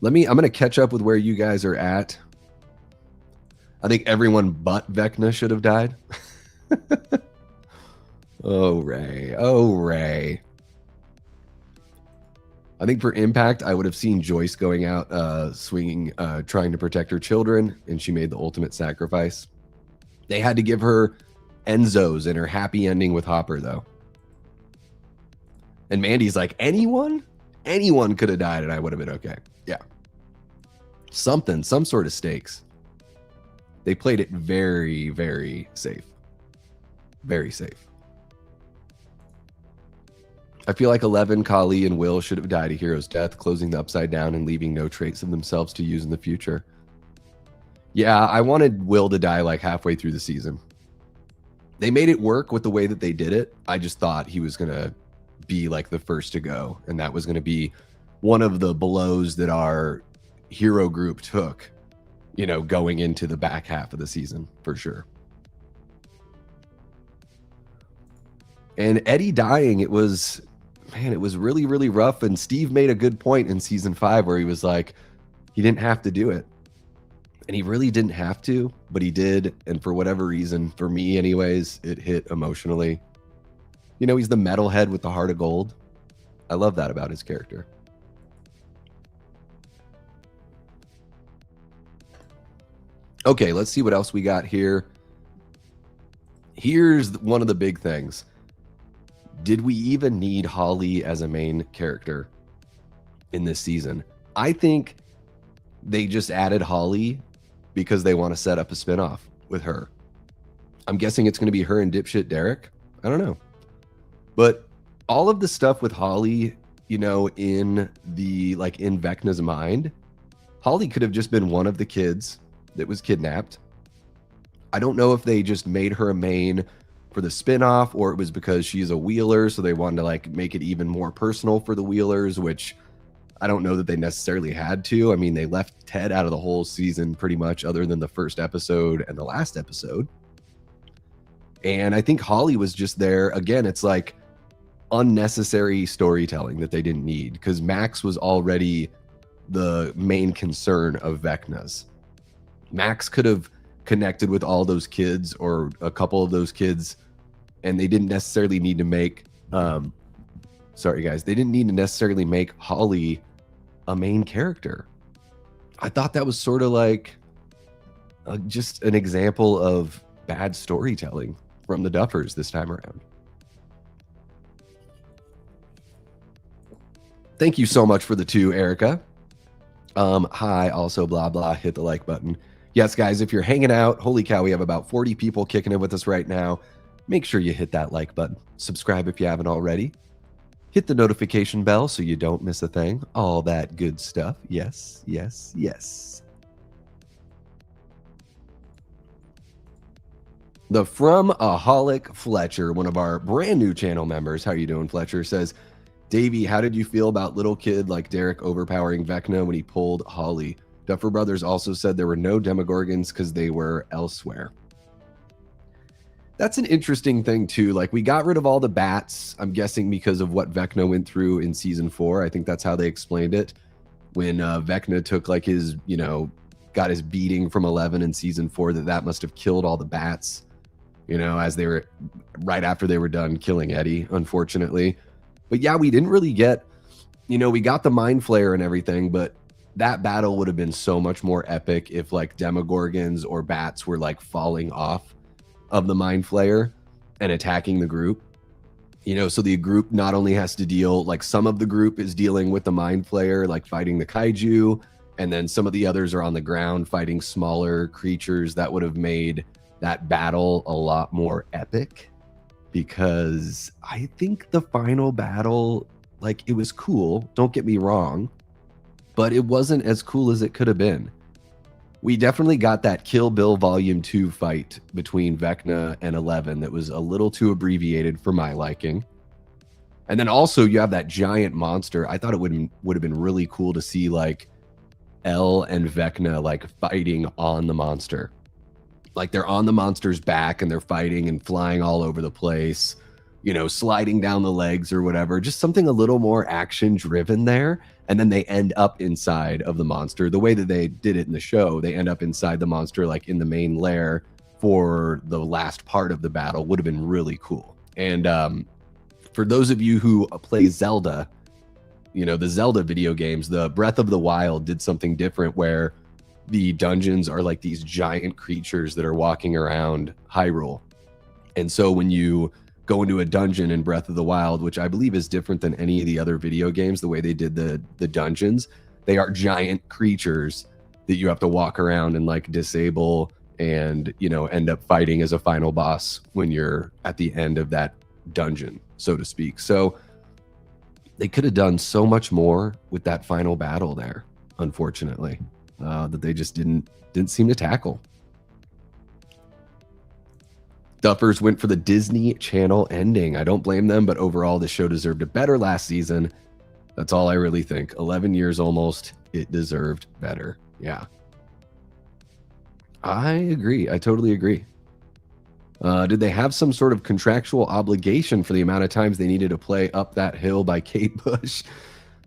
I'm going to catch up with where you guys are at. I think everyone but Vecna should have died. Oh, Ray. Oh, Ray. I think for Impact, I would have seen Joyce going out, swinging, trying to protect her children, and she made the ultimate sacrifice. They had to give her Enzo's and her happy ending with Hopper, though. And Mandy's like, anyone? Anyone could have died, and I would have been okay. Yeah. Some sort of stakes. They played it very, very safe. Very safe. I feel like 11, Kali, and Will should have died a hero's death, closing the Upside Down and leaving no trace of themselves to use in the future. Yeah, I wanted Will to die like halfway through the season. They made it work with the way that they did it. I just thought he was going to be like the first to go, and that was going to be one of the blows that our hero group took, you know, going into the back half of the season for sure. And Eddie dying, it was really, really rough. And Steve made a good point in season 5 where he was like, he didn't have to do it. And he really didn't have to, but he did. And for whatever reason, for me anyways, it hit emotionally. You know, he's the metalhead with the heart of gold. I love that about his character. Okay, let's see what else we got here. Here's one of the big things. Did we even need Holly as a main character in this season? I think they just added Holly because they want to set up a spinoff with her. I'm guessing it's going to be her and dipshit Derek. I don't know. But all of the stuff with Holly, you know, in Vecna's mind, Holly could have just been one of the kids that was kidnapped. I don't know if they just made her a main for the spinoff or it was because she's a Wheeler, so they wanted to like make it even more personal for the Wheelers, which I don't know that they necessarily had to. I mean, they left Ted out of the whole season pretty much other than the first episode and the last episode. And I think Holly was just there. Again, it's like unnecessary storytelling that they didn't need because Max was already the main concern of Vecna's. Max could have connected with all those kids or a couple of those kids, and they didn't necessarily need to make sorry guys, they didn't need to necessarily make Holly a main character. I thought that was sort of like just an example of bad storytelling from the Duffers this time around. Thank you so much for the 2, Erica. Hi, also blah blah, hit the like button. Yes, guys, if you're hanging out, holy cow, we have about 40 people kicking it with us right now. Make sure you hit that like button. Subscribe if you haven't already. Hit the notification bell so you don't miss a thing. All that good stuff. Yes, yes, yes. The Fromaholic Fletcher, one of our brand new channel members. How are you doing, Fletcher? Says, Davey, how did you feel about little kid like Derek overpowering Vecna when he pulled Holly? Duffer Brothers also said there were no Demogorgons because they were elsewhere. That's an interesting thing too. Like, we got rid of all the bats, I'm guessing because of what Vecna went through in season 4. I think that's how they explained it. When Vecna took like his, you know, got his beating from 11 in season 4, that must have killed all the bats, you know, as they were right after they were done killing Eddie, unfortunately. But yeah, we didn't really get, you know, we got the Mind Flayer and everything, but that battle would have been so much more epic if like Demogorgons or bats were like falling off of the Mind Flayer and attacking the group. You know, so the group not only has to deal, like some of the group is dealing with the Mind Flayer, like fighting the kaiju, and then some of the others are on the ground fighting smaller creatures. That would have made that battle a lot more epic, because I think the final battle, like, it was cool, don't get me wrong, but it wasn't as cool as it could have been. We definitely got that Kill Bill Volume 2 fight between Vecna and 11 that was a little too abbreviated for my liking. And then also you have that giant monster. I thought it would have been really cool to see like Elle and Vecna like fighting on the monster. Like they're on the monster's back and they're fighting and flying all over the place, you know, sliding down the legs or whatever. Just something a little more action driven there. And then they end up inside of the monster. The way that they did it in the show, they end up inside the monster, like in the main lair for the last part of the battle, would have been really cool. And for those of you who play Zelda, you know, the Zelda video games, the Breath of the Wild did something different where the dungeons are like these giant creatures that are walking around Hyrule. And so when you go into a dungeon in Breath of the Wild, which I believe is different than any of the other video games, the way they did the dungeons, they are giant creatures that you have to walk around and like disable and, you know, end up fighting as a final boss when you're at the end of that dungeon, so to speak. So they could have done so much more with that final battle there, unfortunately. that they just didn't seem to tackle. Duffers went for the Disney Channel ending. I don't blame them, but overall, the show deserved a better last season. That's all I really think. 11 years almost, it deserved better. Yeah. I agree. I totally agree. Did they have some sort of contractual obligation for the amount of times they needed to play Up That Hill by Kate Bush?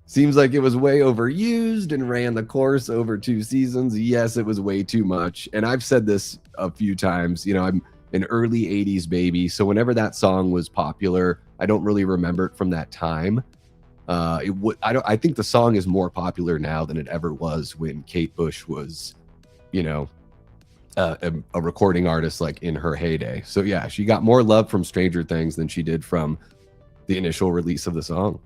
Seems like it was way overused and ran the course over 2 seasons. Yes, it was way too much. And I've said this a few times. You know, I'm an early 80s baby. So whenever that song was popular, I don't really remember it from that time. I think the song is more popular now than it ever was when Kate Bush was, you know, a recording artist like in her heyday. So yeah, she got more love from Stranger Things than she did from the initial release of the song.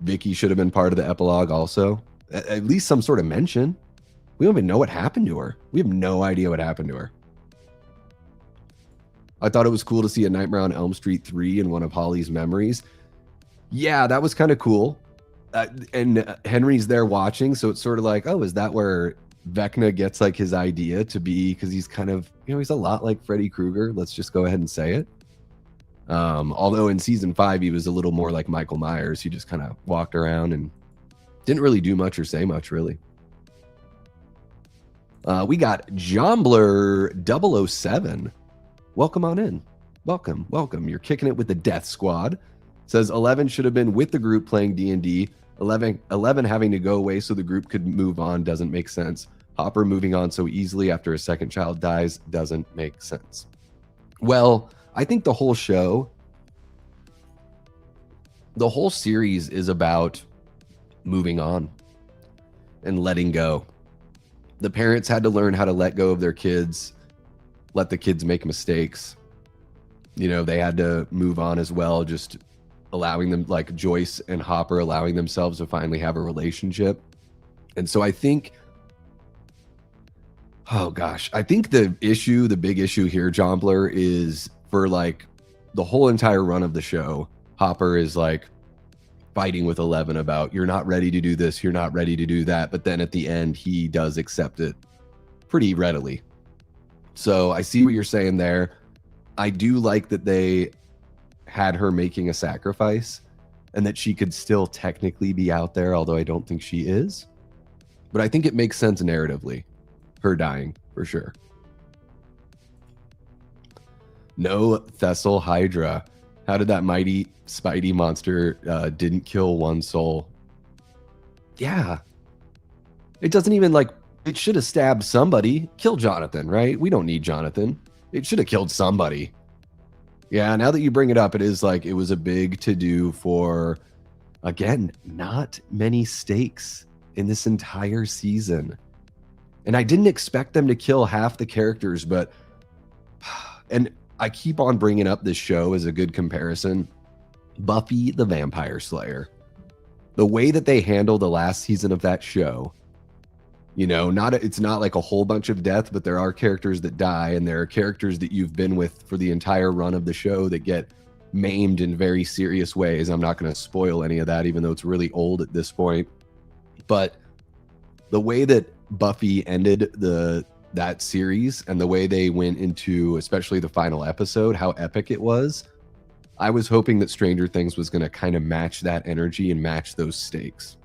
Vicky should have been part of the epilogue also. At least some sort of mention. We don't even know what happened to her. We have no idea what happened to her. I thought it was cool to see A Nightmare on Elm Street 3 in one of Holly's memories. Yeah, that was kind of cool. And Henry's there watching, so it's sort of like, oh, is that where Vecna gets like his idea to be? Because he's kind of, you know, he's a lot like Freddy Krueger. Let's just go ahead and say it. Although in season 5, he was a little more like Michael Myers. He just kind of walked around and didn't really do much or say much, really. We got Jombler 007. Welcome on in. Welcome, welcome. You're kicking it with the Death Squad. Says 11 should have been with the group playing D&D. 11 having to go away so the group could move on doesn't make sense. Hopper moving on so easily after a second child dies doesn't make sense. Well, I think the whole show, the whole series is about moving on and letting go. The parents had to learn how to let go of their kids, let the kids make mistakes. You know, they had to move on as well, just allowing them, like Joyce and Hopper, allowing themselves to finally have a relationship. And so I think, oh gosh, I think the big issue here, Jombler, is for like the whole entire run of the show, Hopper is like fighting with 11 about, you're not ready to do this, you're not ready to do that. But then at the end, he does accept it pretty readily. So I see what you're saying there. I do like that they had her making a sacrifice and that she could still technically be out there, although I don't think she is. But I think it makes sense narratively, her dying, for sure. No Thessal Hydra. How did that mighty Spidey monster didn't kill one soul? Yeah. It doesn't even like, it should have stabbed somebody. Kill Jonathan, right? We don't need Jonathan. It should have killed somebody. Yeah, now that you bring it up, it is like, it was a big to-do for, again, not many stakes in this entire season. And I didn't expect them to kill half the characters, but, and I keep on bringing up this show as a good comparison. Buffy the Vampire Slayer. The way that they handle the last season of that show, you know, it's not like a whole bunch of death, but there are characters that die, and there are characters that you've been with for the entire run of the show that get maimed in very serious ways. I'm not going to spoil any of that, even though it's really old at this point. But the way that Buffy ended that series and the way they went into, especially the final episode, how epic it was, I was hoping that Stranger Things was going to kind of match that energy and match those stakes.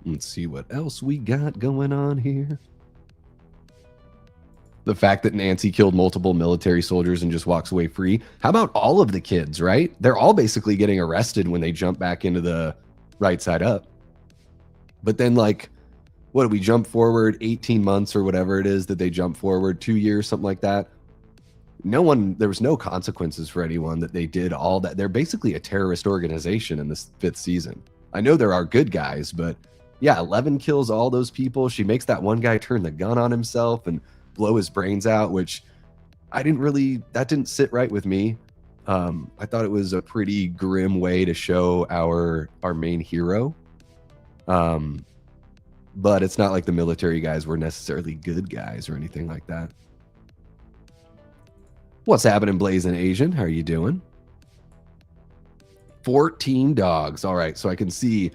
Let's see what else we got going on here. The fact that Nancy killed multiple military soldiers and just walks away free. How about all of the kids, right? They're all basically getting arrested when they jump back into the right side up. But then, like, what do we jump forward 18 months or whatever it is that they jump forward, 2 years, something like that? There was no consequences for anyone that they did all that. They're basically a terrorist organization in this 5th season. I know there are good guys, but yeah, 11 kills all those people. She makes that one guy turn the gun on himself and blow his brains out, which that didn't sit right with me. I thought it was a pretty grim way to show our main hero. But it's not like the military guys were necessarily good guys or anything like that. What's happening, Blazing Asian? How are you doing? 14 dogs. All right, so I can see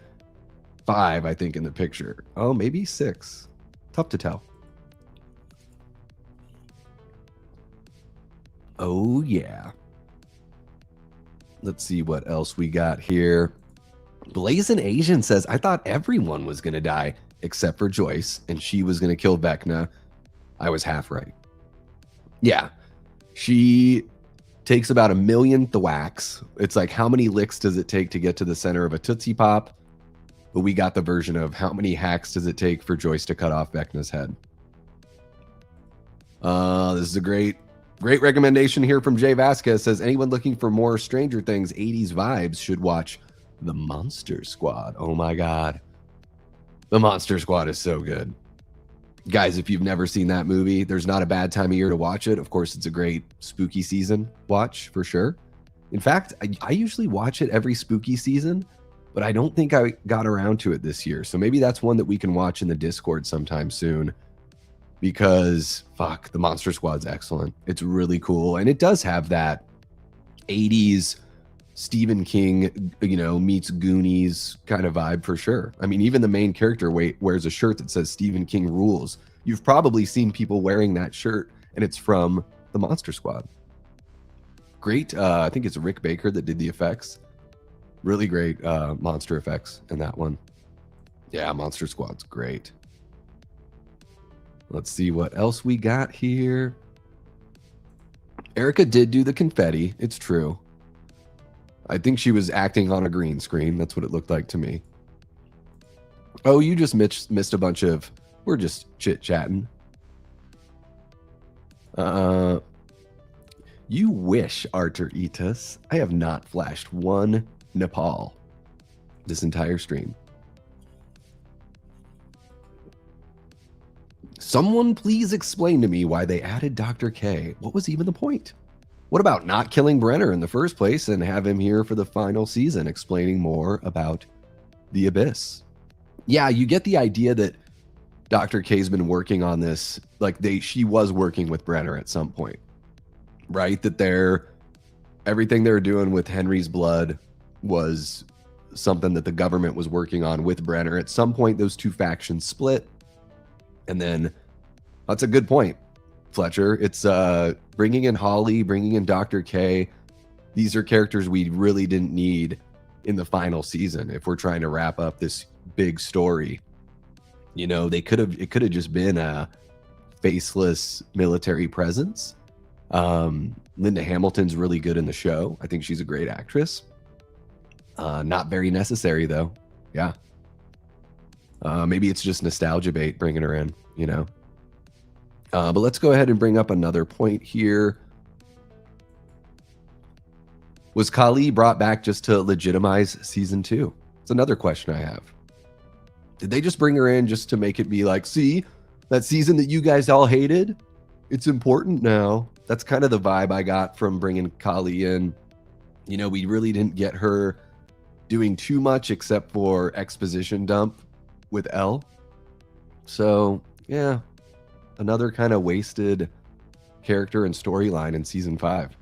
5, I think, in the picture. Oh, maybe 6. Tough to tell. Oh, yeah. Let's see what else we got here. Blazing Asian says, I thought everyone was going to die except for Joyce, and she was going to kill Vecna. I was half right. Yeah. She takes about 1 million thwacks. It's like, how many licks does it take to get to the center of a Tootsie Pop? But we got the version of how many hacks does it take for Joyce to cut off Vecna's head. This is a great recommendation here from Jay Vasquez. Says, anyone looking for more Stranger Things 80s vibes should watch The Monster Squad. Oh my God. The Monster Squad is so good. Guys, if you've never seen that movie, there's not a bad time of year to watch it. Of course, it's a great spooky season watch for sure. In fact, I usually watch it every spooky season, but I don't think I got around to it this year. So maybe that's one that we can watch in the Discord sometime soon, because fuck, The Monster Squad's excellent. It's really cool. And it does have that 80s Stephen King, meets Goonies kind of vibe for sure. I mean, even the main character wears a shirt that says Stephen King rules. You've probably seen people wearing that shirt, and it's from The Monster Squad. Great. I think it's Rick Baker that did the effects. Really great monster effects in that one. Yeah, Monster Squad's great. Let's see what else we got here. Erica did do the confetti. It's true. I think she was acting on a green screen. That's what it looked like to me. Oh, you just missed a bunch of... We're just chit-chatting. You wish, Artur Etus. I have not flashed one Nepal this entire stream. Someone please explain to me why they added Dr. K. What was even the point? What about not killing Brenner in the first place and have him here for the final season explaining more about the Abyss? Yeah, you get the idea that Dr. K's been working on this, like she was working with Brenner at some point, right? That everything they were doing with Henry's blood was something that the government was working on with Brenner. At some point, those two factions split. And then that's a good point, Fletcher. It's bringing in Holly, bringing in Dr. K. These are characters we really didn't need in the final season if we're trying to wrap up this big story. It could have just been a faceless military presence. Linda Hamilton's really good in the show. I think she's a great actress. Not very necessary though. Yeah. Maybe it's just nostalgia bait bringing her in, But let's go ahead and bring up another point here. Was Kali brought back just to legitimize season 2? It's another question I have. Did they just bring her in just to make it be like, see, that season that you guys all hated? It's important now. That's kind of the vibe I got from bringing Kali in. We really didn't get her doing too much except for exposition dump with Elle. So, yeah, another kind of wasted character and storyline in season 5.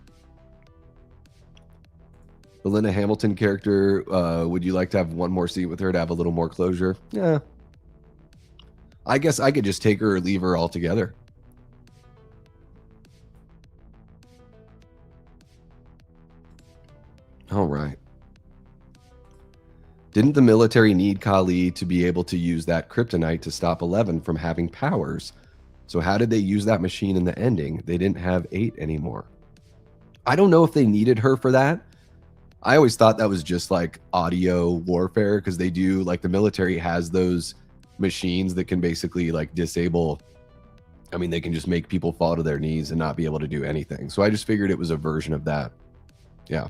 The Linda Hamilton character, would you like to have one more scene with her to have a little more closure? Yeah. I guess I could just take her or leave her altogether. All right. Didn't the military need Kali to be able to use that kryptonite to stop 11 from having powers? So how did they use that machine in the ending? They didn't have 8 anymore. I don't know if they needed her for that. I always thought that was just like audio warfare, because they do, like, the military has those machines that can basically like disable. I mean, they can just make people fall to their knees and not be able to do anything. So I just figured it was a version of that. Yeah.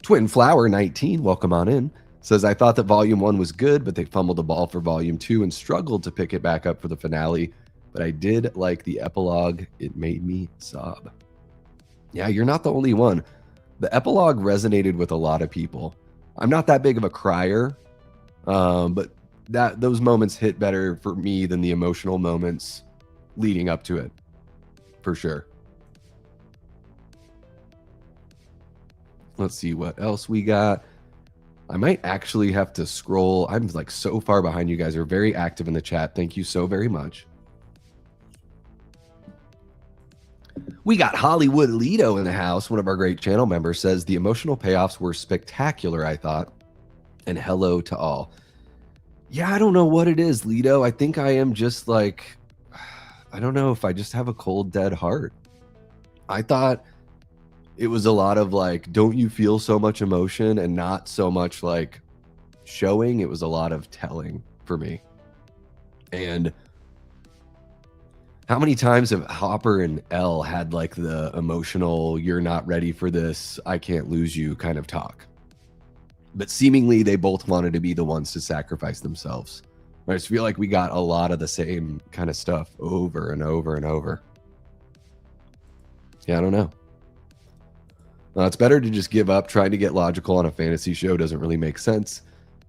Twin Flower 19, welcome on in, says, I thought that volume 1 was good, but they fumbled the ball for volume 2 and struggled to pick it back up for the finale. But I did like the epilogue. It made me sob. Yeah, you're not the only one. The epilogue resonated with a lot of people. I'm not that big of a crier, but those moments hit better for me than the emotional moments leading up to it, for sure. Let's see what else we got. I might actually have to scroll. I'm like so far behind. You guys are very active in the chat. Thank you so very much. We got Hollywood Lido in the house. One of our great channel members says the emotional payoffs were spectacular, I thought. And hello to all. Yeah, I don't know what it is, Lido. I think I am just like, I don't know if I just have a cold, dead heart. I thought it was a lot of like, don't you feel so much emotion, and not so much like showing. It was a lot of telling for me. And how many times have Hopper and Elle had like the emotional, you're not ready for this, I can't lose you kind of talk? But seemingly they both wanted to be the ones to sacrifice themselves. I just feel like we got a lot of the same kind of stuff over and over and over. Yeah, I don't know. It's better to just give up. Trying to get logical on a fantasy show doesn't really make sense.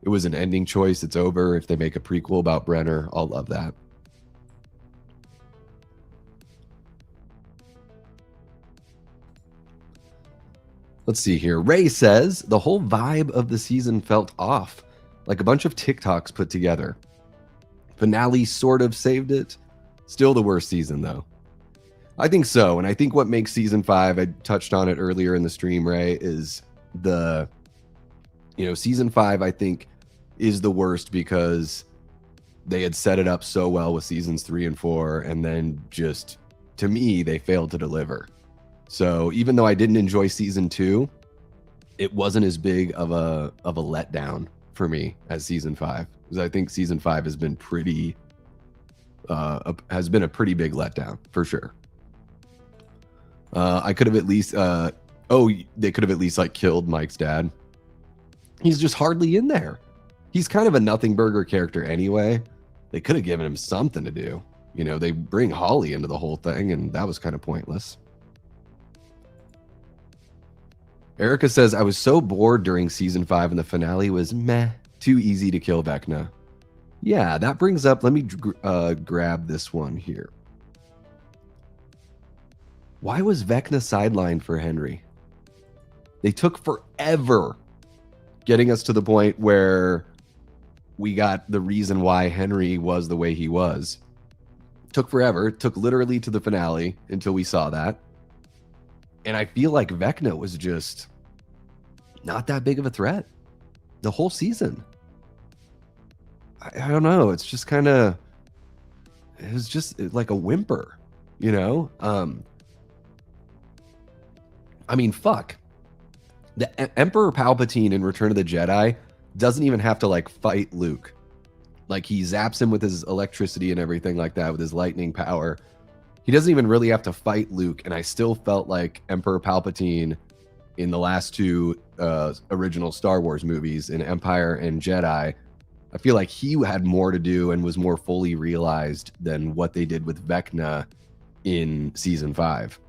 It was an ending choice. It's over. If they make a prequel about Brenner, I'll love that. Let's see here. Ray says, the whole vibe of the season felt off, like a bunch of TikToks put together. Finale sort of saved it. Still the worst season, though. I think so. And I think what makes season 5, I touched on it earlier in the stream, Ray, is the, season 5, I think, is the worst because they had set it up so well with seasons 3 and 4. And then just, to me, they failed to deliver. So even though I didn't enjoy season 2, it wasn't as big of a letdown for me as season 5, because I think season 5 has been a pretty big letdown for sure. I could have at least they could have at least like killed Mike's dad. He's just hardly in there. He's kind of a nothing burger character anyway. They could have given him something to do. They bring Holly into the whole thing, and that was kind of pointless. Erica says, I was so bored during season 5 and the finale was meh, too easy to kill Vecna. Yeah, that brings up, let me grab this one here. Why was Vecna sidelined for Henry? They took forever getting us to the point where we got the reason why Henry was the way he was. Took forever, took literally to the finale until we saw that. And I feel like Vecna was just not that big of a threat the whole season. I don't know. It's just kind of, it was just like a whimper, I mean, fuck. The Emperor Palpatine in Return of the Jedi doesn't even have to like fight Luke. Like he zaps him with his electricity and everything like that with his lightning power. He doesn't even really have to fight Luke, and I still felt like Emperor Palpatine in the last 2 original Star Wars movies, in Empire and Jedi, I feel like he had more to do and was more fully realized than what they did with Vecna in season 5.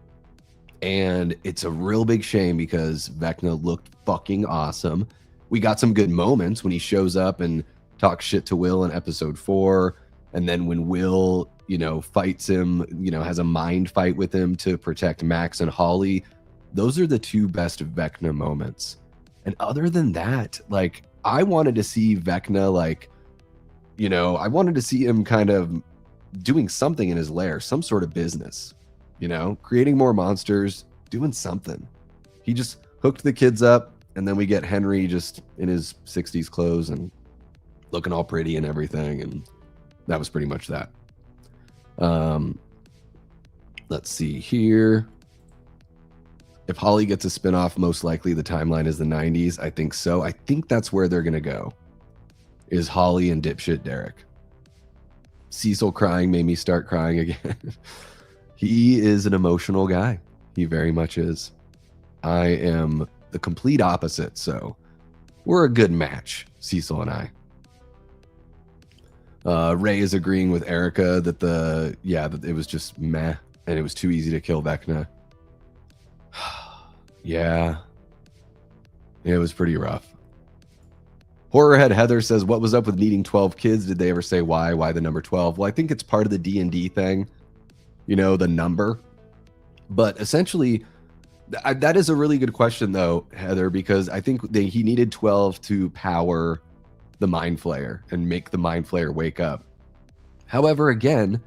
And it's a real big shame because Vecna looked fucking awesome. We got some good moments when he shows up and talks shit to Will in episode 4. And then when Will, fights him, has a mind fight with him to protect Max and Holly. Those are the 2 best Vecna moments. And other than that, like, I wanted to see Vecna, like, I wanted to see him kind of doing something in his lair, some sort of business, creating more monsters, doing something. He just hooked the kids up, and then we get Henry just in his 60s clothes and looking all pretty and everything. And that was pretty much that. Let's see here. If Holly gets a spinoff, most likely the timeline is the 90s. I think so. I think that's where they're going to go, is Holly and dipshit Derek. Cecil crying made me start crying again. He is an emotional guy. He very much is. I am the complete opposite, so we're a good match, Cecil and I. Ray is agreeing with Erica that that it was just meh, and it was too easy to kill Vecna. Yeah, it was pretty rough. Horrorhead Heather says, what was up with needing 12 kids? Did they ever say why? Why the number 12? Well, I think it's part of the D&D thing, the number. But essentially, That is a really good question, though, Heather, because I think he needed 12 to power the Mind Flayer and make the Mind Flayer wake up. However, again,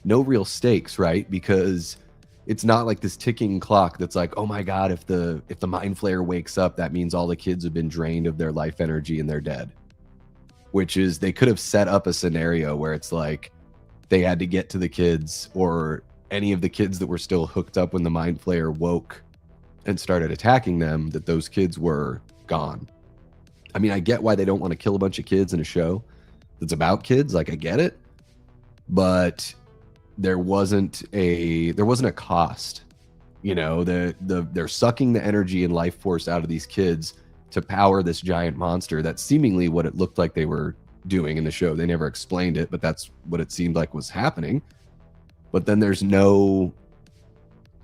no real stakes, right? Because it's not like this ticking clock that's like, oh my God, if the Mind Flayer wakes up, that means all the kids have been drained of their life energy and they're dead. Which is, they could have set up a scenario where it's like they had to get to the kids, or any of the kids that were still hooked up when the Mind Flayer woke and started attacking them, that those kids were gone. I mean, I get why they don't want to kill a bunch of kids in a show that's about kids. Like, I get it. But there wasn't a cost. You know, they're sucking the energy and life force out of these kids to power this giant monster. That's seemingly what it looked like they were doing in the show. They never explained it, but that's what it seemed like was happening. But then there's no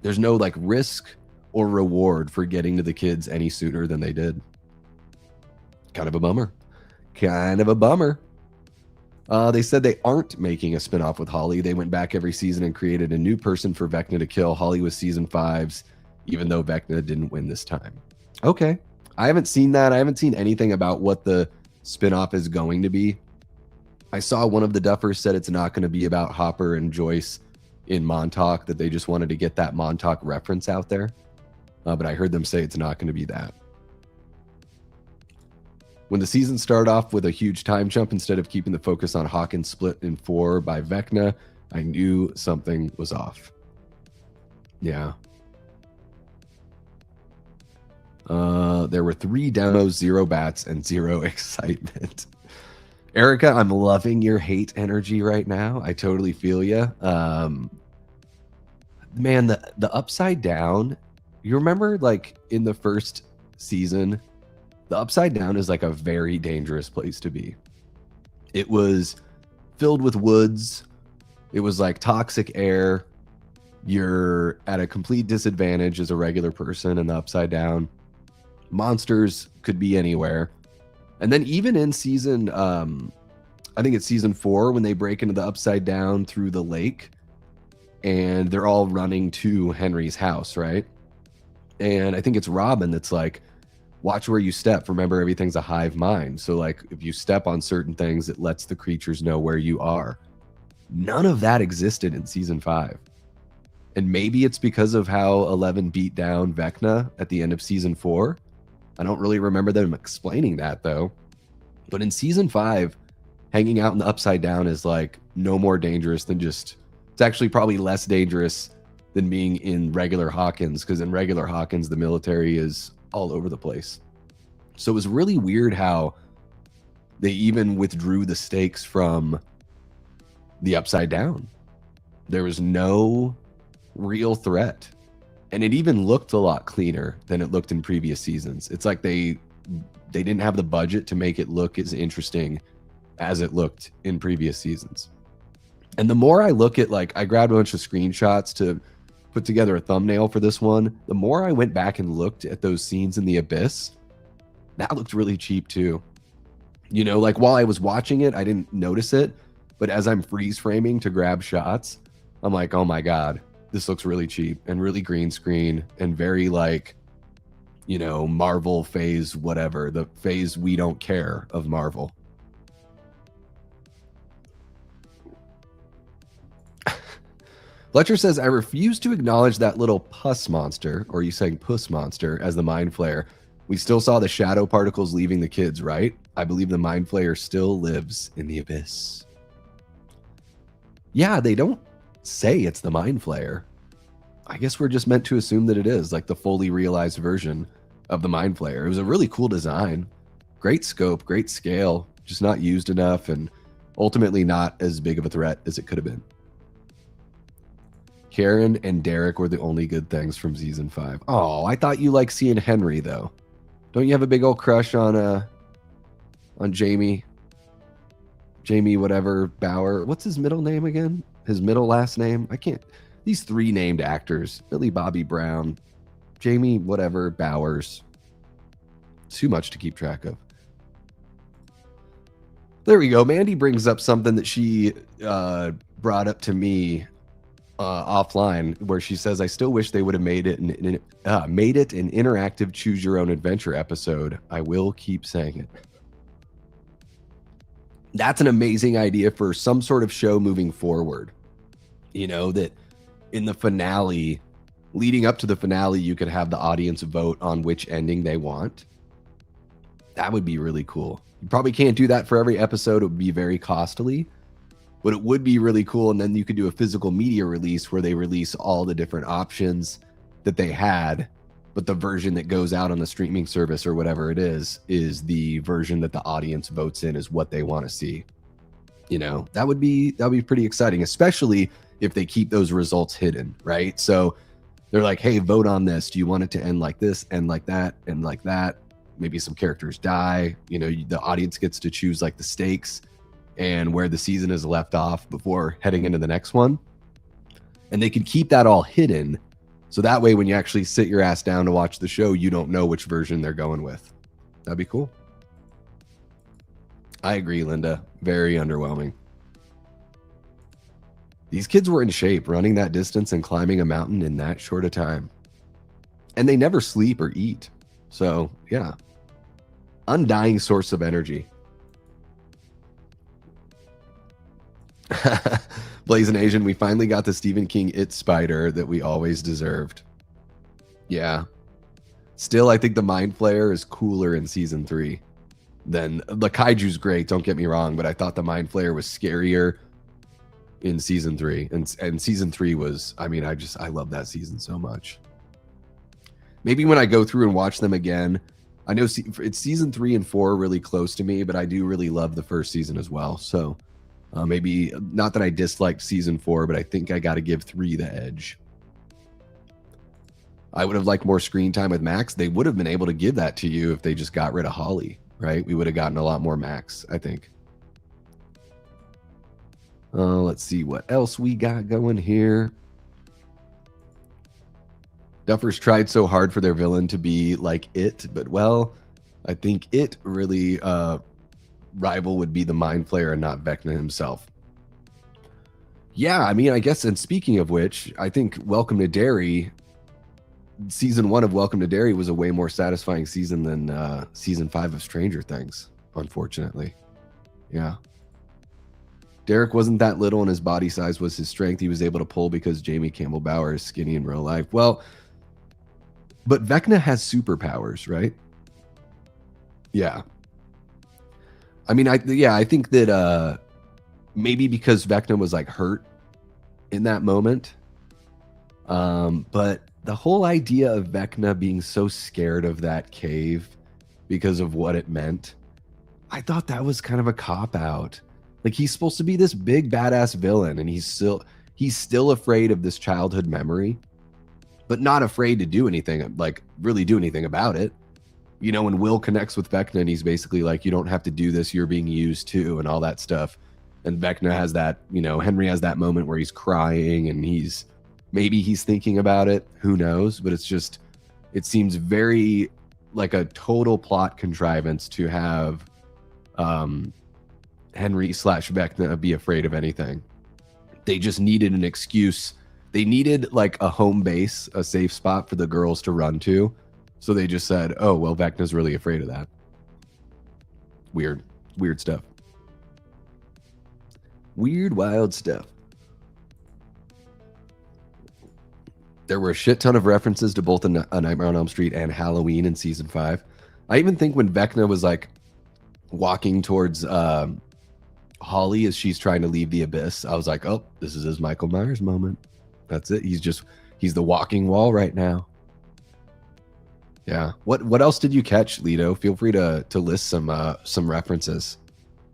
like risk or reward for getting to the kids any sooner than they did. Kind of a bummer. They said they aren't making a spinoff with Holly. They went back every season and created a new person for Vecna to kill. Holly was season 5's, even though Vecna didn't win this time. Okay. I haven't seen that. I haven't seen anything about what the spinoff is going to be. I saw one of the Duffers said it's not going to be about Hopper and Joyce in Montauk, that they just wanted to get that Montauk reference out there. But I heard them say it's not going to be that. When the season started off with a huge time jump, instead of keeping the focus on Hawkins split in 4 by Vecna, I knew something was off. Yeah. There were 3 demos, 0 bats, and 0 excitement. Erica, I'm loving your hate energy right now. I totally feel you. Man, the Upside Down, you remember like in the first season, the Upside Down is like a very dangerous place to be. It was filled with woods. It was like toxic air. You're at a complete disadvantage as a regular person in the Upside Down. Monsters could be anywhere. And then even in season, I think it's season 4, when they break into the Upside Down through the lake and they're all running to Henry's house, right? And I think it's Robin that's like, watch where you step. Remember, everything's a hive mind. So like if you step on certain things, it lets the creatures know where you are. None of that existed in season 5. And maybe it's because of how 11 beat down Vecna at the end of season 4. I don't really remember them explaining that though. But in season 5, hanging out in the Upside Down is like no more dangerous than just, it's actually probably less dangerous than being in regular Hawkins, because in regular Hawkins, the military is all over the place. So it was really weird how they even withdrew the stakes from the Upside Down. There was no real threat. And it even looked a lot cleaner than it looked in previous seasons. It's like they didn't have the budget to make it look as interesting as it looked in previous seasons. And the more I look at, like, I grabbed a bunch of screenshots to put together a thumbnail for this one, the more I went back and looked at those scenes in the Abyss, that looked really cheap too. You know, like while I was watching it, I didn't notice it, but as I'm freeze framing to grab shots, I'm like, oh my God, this looks really cheap and really green screen and very like, you know, Marvel phase, whatever, the phase we don't care of Marvel. Fletcher says, I refuse to acknowledge that little pus monster, or are you saying puss monster, as the Mind Flayer. We still saw the shadow particles leaving the kids, right? I believe the Mind Flayer still lives in the Abyss. Yeah, they don't say it's the Mind Flayer. I guess we're just meant to assume that it is, like the fully realized version of the Mind Flayer. It was a really cool design. Great scope, great scale, just not used enough, and ultimately not as big of a threat as it could have been. Karen and Derek were the only good things from season 5. Oh, I thought you liked seeing Henry though. Don't you have a big old crush on Jamie? Jamie whatever Bauer. What's his middle name again? His middle last name? I can't. These 3 named actors, Billy Bobby Brown, Jamie whatever Bowers. Too much to keep track of. There we go. Mandy brings up something that she brought up to me offline, where she says, "I still wish they would have made it an interactive choose your own adventure episode. I will keep saying it." That's an amazing idea for some sort of show moving forward. You know, that in the finale, leading up to the finale, you could have the audience vote on which ending they want. That would be really cool. You probably can't do that for every episode. It would be very costly, but it would be really cool. And then you could do a physical media release where they release all the different options that they had, but the version that goes out on the streaming service or whatever it is the version that the audience votes in is what they want to see. You know, that would be pretty exciting, especially if they keep those results hidden, right? So they're like, hey, vote on this. Do you want it to end like this, end like that, end like that? Maybe some characters die. You know, the audience gets to choose like the stakes and where the season is left off before heading into the next one. And they could keep that all hidden. So that way, when you actually sit your ass down to watch the show, you don't know which version they're going with. That'd be cool. I agree, Linda. Very underwhelming. These kids were in shape, running that distance and climbing a mountain in that short a time. And they never sleep or eat. So, yeah. Undying source of energy. Blazing Asian, we finally got the Stephen King It spider that we always deserved. Yeah. Still, I think the Mind Flayer is cooler in season 3 than the Kaiju's great, don't get me wrong, but I thought the Mind Flayer was scarier in season 3. And season 3 was, I mean, I love that season so much. Maybe when I go through and watch them again, I know it's season 3 and 4 really close to me, but I do really love the first season as well. So maybe not that I disliked season 4, but I think I got to give 3 the edge. I would have liked more screen time with Max. They would have been able to give that to you if they just got rid of Holly, right? We would have gotten a lot more Max, I think. Let's see what else we got going here. Duffers tried so hard for their villain to be like It, but well, I think It really rival would be the Mind Flayer and not Vecna himself. Yeah, I mean, I guess, and speaking of which, I think Welcome to Derry, season 1 of Welcome to Derry was a way more satisfying season than season 5 of Stranger Things, unfortunately. Yeah. Derek wasn't that little and his body size was his strength. He was able to pull because Jamie Campbell Bower is skinny in real life. Well, but Vecna has superpowers, right? Yeah. I mean, I think that maybe because Vecna was like hurt in that moment. But the whole idea of Vecna being so scared of that cave because of what it meant, I thought that was kind of a cop-out. Like, he's supposed to be this big badass villain, and he's still afraid of this childhood memory, but not afraid to do anything, like really do anything about it. You know, when Will connects with Vecna, and he's basically like, you don't have to do this, you're being used too, and all that stuff. And Vecna has that, you know, Henry has that moment where he's crying, and maybe he's thinking about it, who knows? But it's just, it seems very like a total plot contrivance to have Henry/Vecna be afraid of anything. They just needed an excuse. They needed like a home base, a safe spot for the girls to run to. So they just said, oh, well, Vecna's really afraid of that. Weird stuff. Weird, wild stuff. There were a shit ton of references to both A Nightmare on Elm Street and Halloween in season 5. I even think when Vecna was like walking towards Holly as she's trying to leave the abyss, I was like, oh, this is his Michael Myers moment. That's it. He's the walking wall right now. Yeah. What else did you catch, Lido? Feel free to list some references.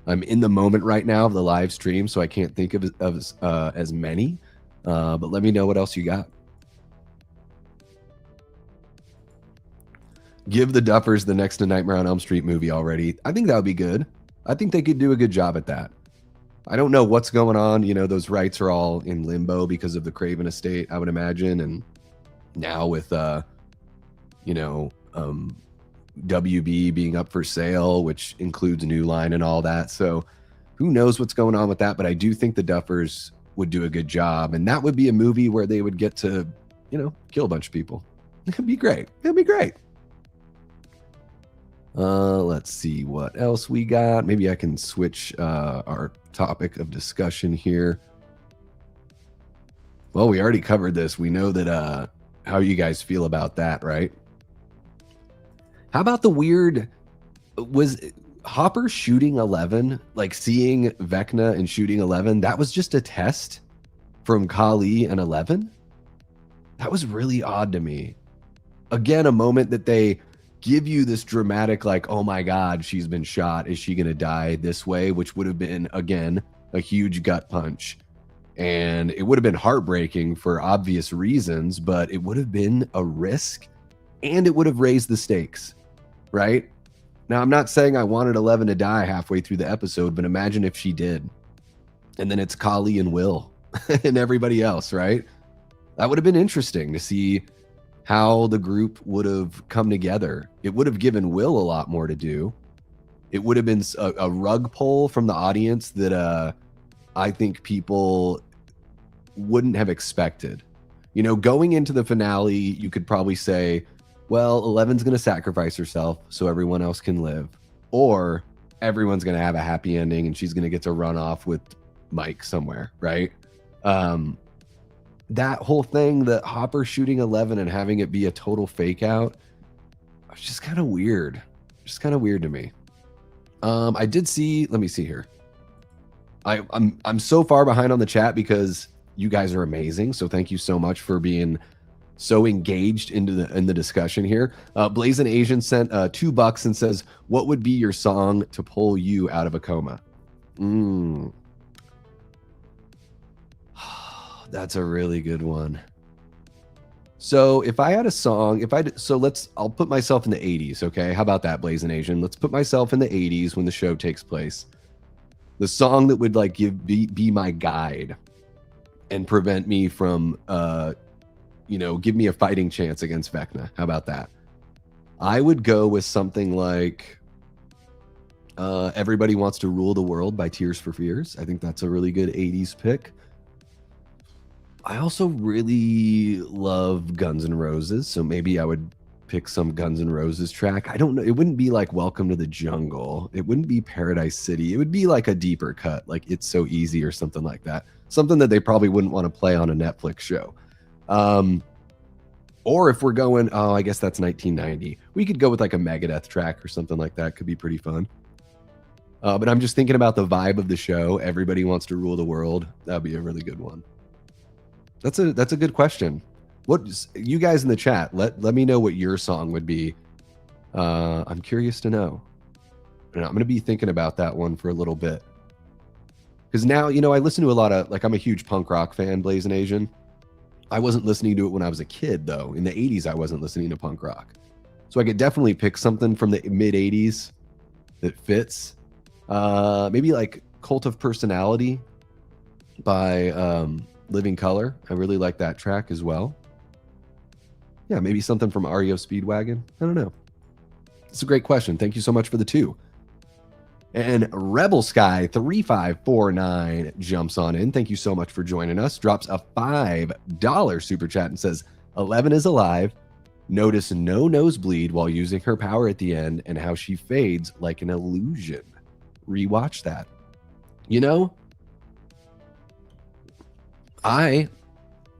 I'm in the moment right now of the live stream, so I can't think of as many. But let me know what else you got. Give the Duffers the next A Nightmare on Elm Street movie already. I think that would be good. I think they could do a good job at that. I don't know what's going on. You know, those rights are all in limbo because of the Craven estate, I would imagine. And now with, WB being up for sale, which includes New Line and all that. So who knows what's going on with that. But I do think the Duffers would do a good job. And that would be a movie where they would get to, kill a bunch of people. It'd be great. It'd be great. Let's see what else we got. Maybe I can switch our topic of discussion here. Well, we already covered this. We know that how you guys feel about that, right? How about the weird, was Hopper shooting 11, like seeing Vecna and shooting 11, that was just a test from Kali and 11? That was really odd to me. Again, a moment that they give you this dramatic, like, oh my God, she's been shot. Is she going to die this way? Which would have been, again, a huge gut punch. And it would have been heartbreaking for obvious reasons, but it would have been a risk and it would have raised the stakes, right? Now, I'm not saying I wanted 11 to die halfway through the episode, but imagine if she did. And then it's Kali and Will and everybody else, right? That would have been interesting to see how the group would have come together. It would have given Will a lot more to do. It would have been a rug pull from the audience that I think people wouldn't have expected. Going into the finale, you could probably say, well, 11's going to sacrifice herself so everyone else can live. Or everyone's going to have a happy ending and she's going to get to run off with Mike somewhere, right? That whole thing, that Hopper shooting 11 and having it be a total fake out, it's just kind of weird. Just kind of weird to me. I did see, let me see here. I'm so far behind on the chat because you guys are amazing. So thank you so much for being so engaged in the discussion here. Blazing Asian sent $2 and says, what would be your song to pull you out of a coma? That's a really good one. So if I had a song, I'll put myself in the 80s. Okay. How about that, Blazing Asian? Let's put myself in the 80s when the show takes place. The song that would like be my guide and prevent me from, give me a fighting chance against Vecna. How about that? I would go with something like Everybody Wants to Rule the World by Tears for Fears. I think that's a really good 80s pick. I also really love Guns N' Roses, so maybe I would pick some Guns N' Roses track. I don't know. It wouldn't be like Welcome to the Jungle. It wouldn't be Paradise City. It would be like a deeper cut, like It's So Easy or something like that. Something that they probably wouldn't want to play on a Netflix show. Or if we're going, I guess that's 1990. We could go with like a Megadeth track or something like that. Could be pretty fun. But I'm just thinking about the vibe of the show. Everybody Wants to Rule the World. That'd be a really good one. That's a good question. What you guys in the chat, let me know what your song would be. I'm curious to know. And I'm going to be thinking about that one for a little bit. Because now, I listen to a lot of, like, I'm a huge punk rock fan, Blazing Asian. I wasn't listening to it when I was a kid, though. In the 80s, I wasn't listening to punk rock. So I could definitely pick something from the mid 80s that fits. Maybe like Cult of Personality by Living Color. I really like that track as well. Yeah, maybe something from REO Speedwagon. I don't know. It's a great question. Thank you so much for the 2. And Rebel Sky 3549 jumps on in. Thank you so much for joining us. Drops a $5 super chat and says, 11 is alive. Notice no nosebleed while using her power at the end and how she fades like an illusion. Rewatch that. I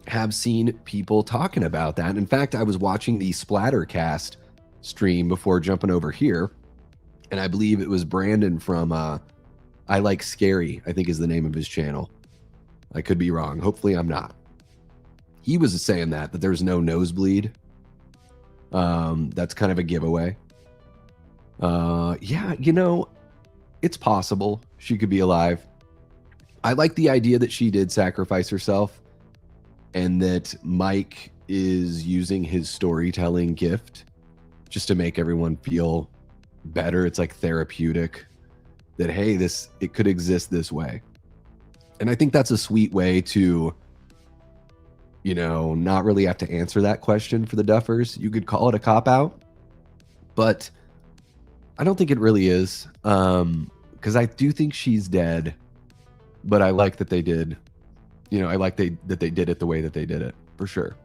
have seen people talking about that. In fact, I was watching the Splattercast stream before jumping over here. And I believe it was Brandon from I Like Scary, I think is the name of his channel. I could be wrong. Hopefully I'm not. He was saying that there's no nosebleed. That's kind of a giveaway. Yeah, it's possible she could be alive. I like the idea that she did sacrifice herself and that Mike is using his storytelling gift just to make everyone feel better. It's like therapeutic that, hey, it could exist this way. And I think that's a sweet way to, not really have to answer that question for the Duffers. You could call it a cop-out, but I don't think it really is. Because I do think she's dead, but I like that they did You know, I like that they did it the way that they did it, for sure.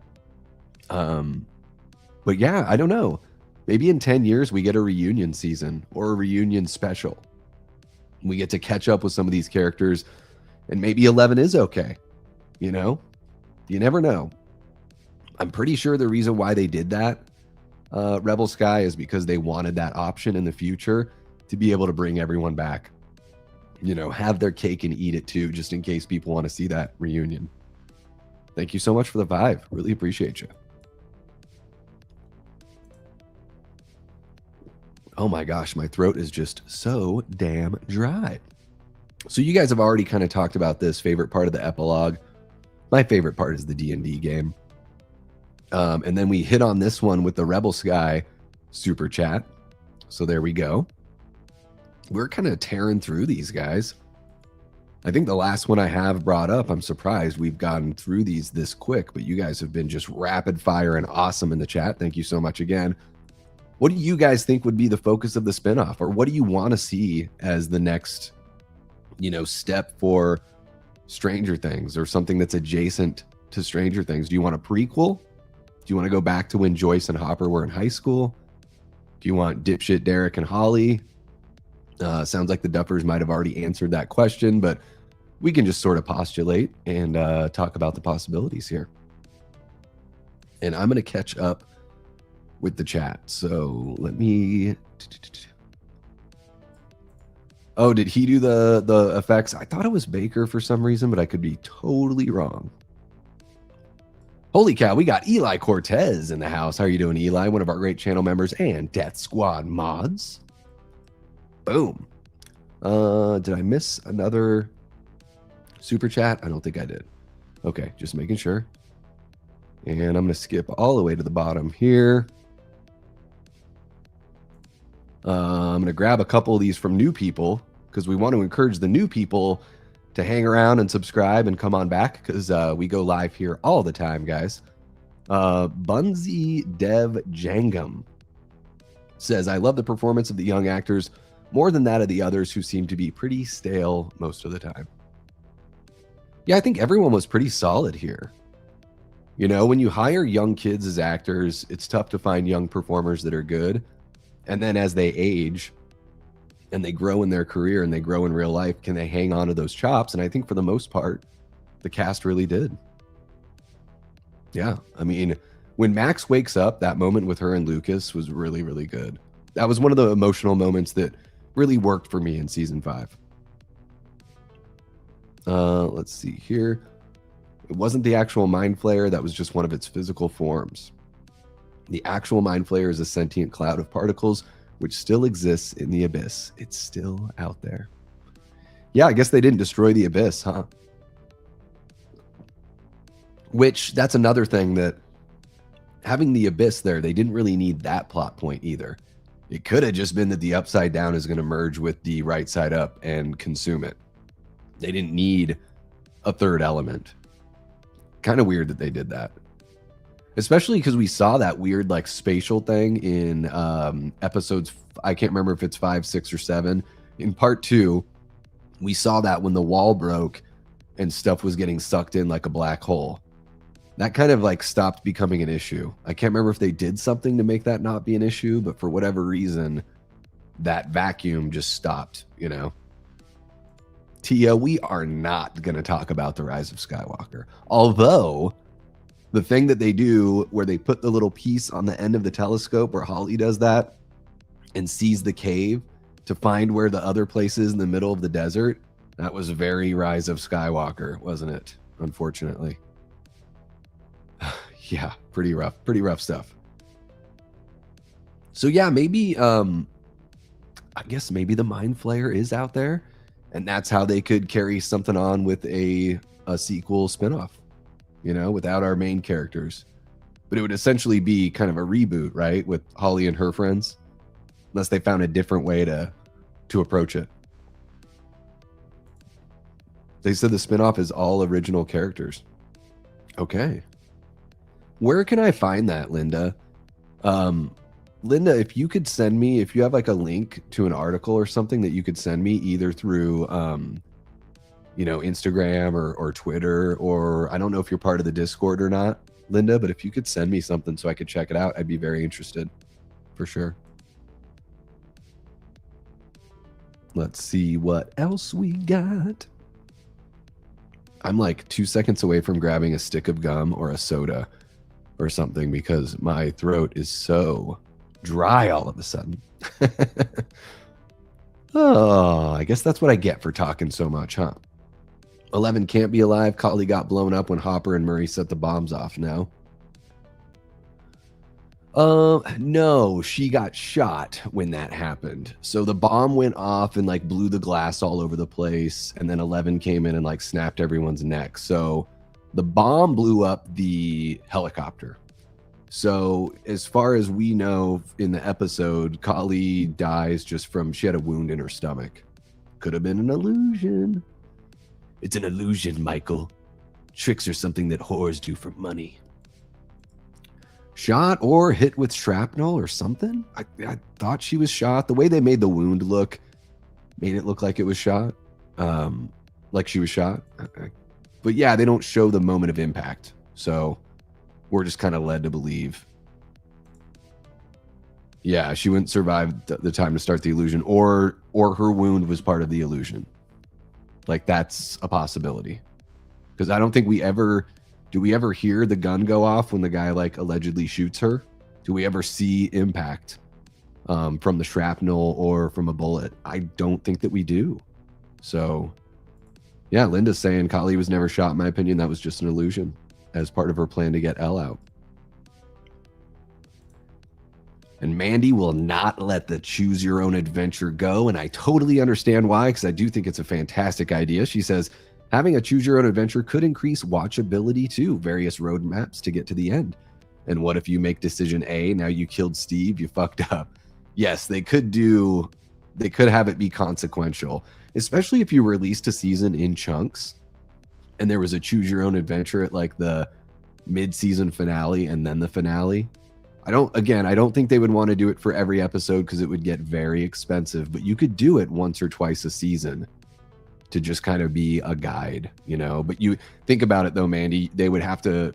But yeah, I don't know. Maybe in 10 years we get a reunion season or a reunion special. We get to catch up with some of these characters, and maybe 11 is okay. You know, you never know. I'm pretty sure the reason why they did that, Rebel Sky, is because they wanted that option in the future to be able to bring everyone back. You know, have their cake and eat it too, just in case people want to see that reunion. Thank you so much for the vibe. Really appreciate you. Oh my gosh, my throat is just so damn dry. So you guys have already kind of talked about this favorite part of the epilogue. My favorite part is the D&D game. And then we hit on this one with the Rebel Sky super chat. So there we go. We're kind of tearing through these guys. I think the last one I have brought up, I'm surprised we've gotten through these this quick, but you guys have been just rapid fire and awesome in the chat. Thank you so much again. What do you guys think would be the focus of the spinoff, or what do you want to see as the next, you know, step for Stranger Things, or something that's adjacent to Stranger Things? Do you want a prequel? Do you want to go back to when Joyce and Hopper were in high school? Do you want dipshit Derek and Holly? Sounds like the Duffers might have already answered that question, but we can just sort of postulate and talk about the possibilities here. And I'm going to catch up with the chat. So let me... Oh, did he do the effects? I thought it was Baker for some reason, but I could be totally wrong. Holy cow, we got Eli Cortez in the house. How are you doing, Eli? One of our great channel members and Death Squad mods. Boom. Did I miss another super chat? I don't think I did. Okay, just making sure. And I'm going to skip all the way to the bottom here. I'm going to grab a couple of these from new people, because we want to encourage the new people to hang around and subscribe and come on back, because we go live here all the time, guys. Bunzi Dev Jangam says, I love the performance of the young actors more than that of the others, who seem to be pretty stale most of the time. Yeah, I think everyone was pretty solid here. You know, when you hire young kids as actors, it's tough to find young performers that are good. And then as they age and they grow in their career and they grow in real life, can they hang on to those chops? And I think for the most part, the cast really did. Yeah, I mean, when Max wakes up, that moment with her and Lucas was really, really good. That was one of the emotional moments that really worked for me in season 5. Let's see here. It wasn't the actual Mind Flayer. That was just one of its physical forms. The actual Mind Flayer is a sentient cloud of particles which still exists in the abyss. It's still out there. Yeah, I guess they didn't destroy the abyss, huh? Which, that's another thing, that having the abyss there, they didn't really need that plot point either. It could have just been that the upside down is going to merge with the right side up and consume it. They didn't need a third element. Kind of weird that they did that. Especially because we saw that weird like spatial thing in episodes, I can't remember if it's 5, 6, or 7. In part 2, we saw that when the wall broke and stuff was getting sucked in like a black hole. That kind of like stopped becoming an issue. I can't remember if they did something to make that not be an issue, but for whatever reason, that vacuum just stopped, you know? Tia, we are not going to talk about The Rise of Skywalker. Although, the thing that they do where they put the little piece on the end of the telescope, where Holly does that and sees the cave to find where the other place is in the middle of the desert, that was very Rise of Skywalker, wasn't it? Unfortunately. Yeah, pretty rough stuff. So yeah, maybe, I guess maybe the Mind Flayer is out there, and that's how they could carry something on with a sequel spinoff, you know, without our main characters. But it would essentially be kind of a reboot, right? With Holly and her friends, unless they found a different way to approach it. They said the spinoff is all original characters. Okay. Where can I find that, Linda? Linda, if you could send me, if you have like a link to an article or something that you could send me either through Instagram or Twitter, or I don't know if you're part of the Discord or not, Linda, but if you could send me something so I could check it out, I'd be very interested for sure. Let's see what else we got. I'm like 2 seconds away from grabbing a stick of gum or a soda or something because my throat is so dry all of a sudden. Oh, I guess that's what I get for talking so much, huh? 11 can't be alive. Kali got blown up when Hopper and Murray set the bombs off. No. No, she got shot when that happened. So the bomb went off and like blew the glass all over the place, and then 11 came in and like snapped everyone's neck. So the bomb blew up the helicopter. So as far as we know in the episode, Kali dies just from, she had a wound in her stomach. Could have been an illusion. It's an illusion, Michael. Tricks are something that whores do for money. Shot or hit with shrapnel or something? I thought she was shot. The way they made the wound look made it look like it was shot. Like she was shot. But yeah, they don't show the moment of impact. So we're just kind of led to believe. Yeah, she wouldn't survive the time to start the illusion, or her wound was part of the illusion. Like that's a possibility. Because I don't think do we ever hear the gun go off when the guy like allegedly shoots her? Do we ever see impact from the shrapnel or from a bullet? I don't think that we do. So yeah, Linda's saying Kali was never shot. In my opinion, that was just an illusion as part of her plan to get Elle out. And Mandy will not let the choose your own adventure go. And I totally understand why, because I do think it's a fantastic idea. She says, having a choose your own adventure could increase watchability too, various roadmaps to get to the end. And what if you make decision A, now you killed Steve, you fucked up. Yes, they could have it be consequential, especially if you released a season in chunks and there was a choose your own adventure at like the mid-season finale and then the finale. I don't think they would want to do it for every episode because it would get very expensive, but you could do it once or twice a season to just kind of be a guide, but you think about it though, Mandy, they would have to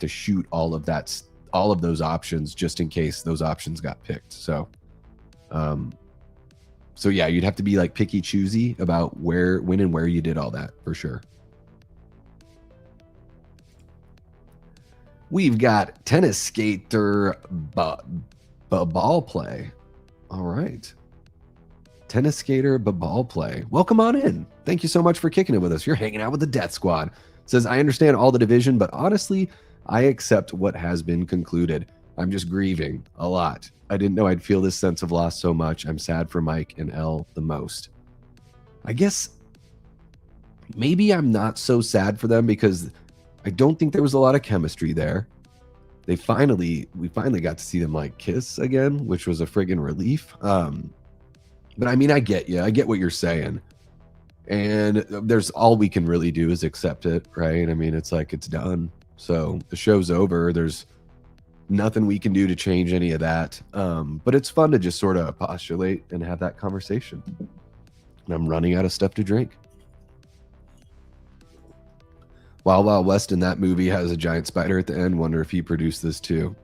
shoot all of those options just in case those options got picked. So yeah, you'd have to be like picky choosy about when and where you did all that for sure. We've got tennis skater ball play. All right. Tennis skater ball play. Welcome on in. Thank you so much for kicking it with us. You're hanging out with the Death Squad. Says, I understand all the division, but honestly, I accept what has been concluded. I'm just grieving a lot. I didn't know I'd feel this sense of loss so much. I'm sad for Mike and Elle the most. I guess maybe I'm not so sad for them because I don't think there was a lot of chemistry there. We finally got to see them like kiss again, which was a friggin' relief. But I mean, I get you. I get what you're saying. And there's all we can really do is accept it, right? I mean, it's like it's done. So the show's over. There's nothing we can do to change any of that. But it's fun to just sort of postulate and have that conversation. And I'm running out of stuff to drink. Wild Wild West in that movie has a giant spider at the end. Wonder if he produced this too.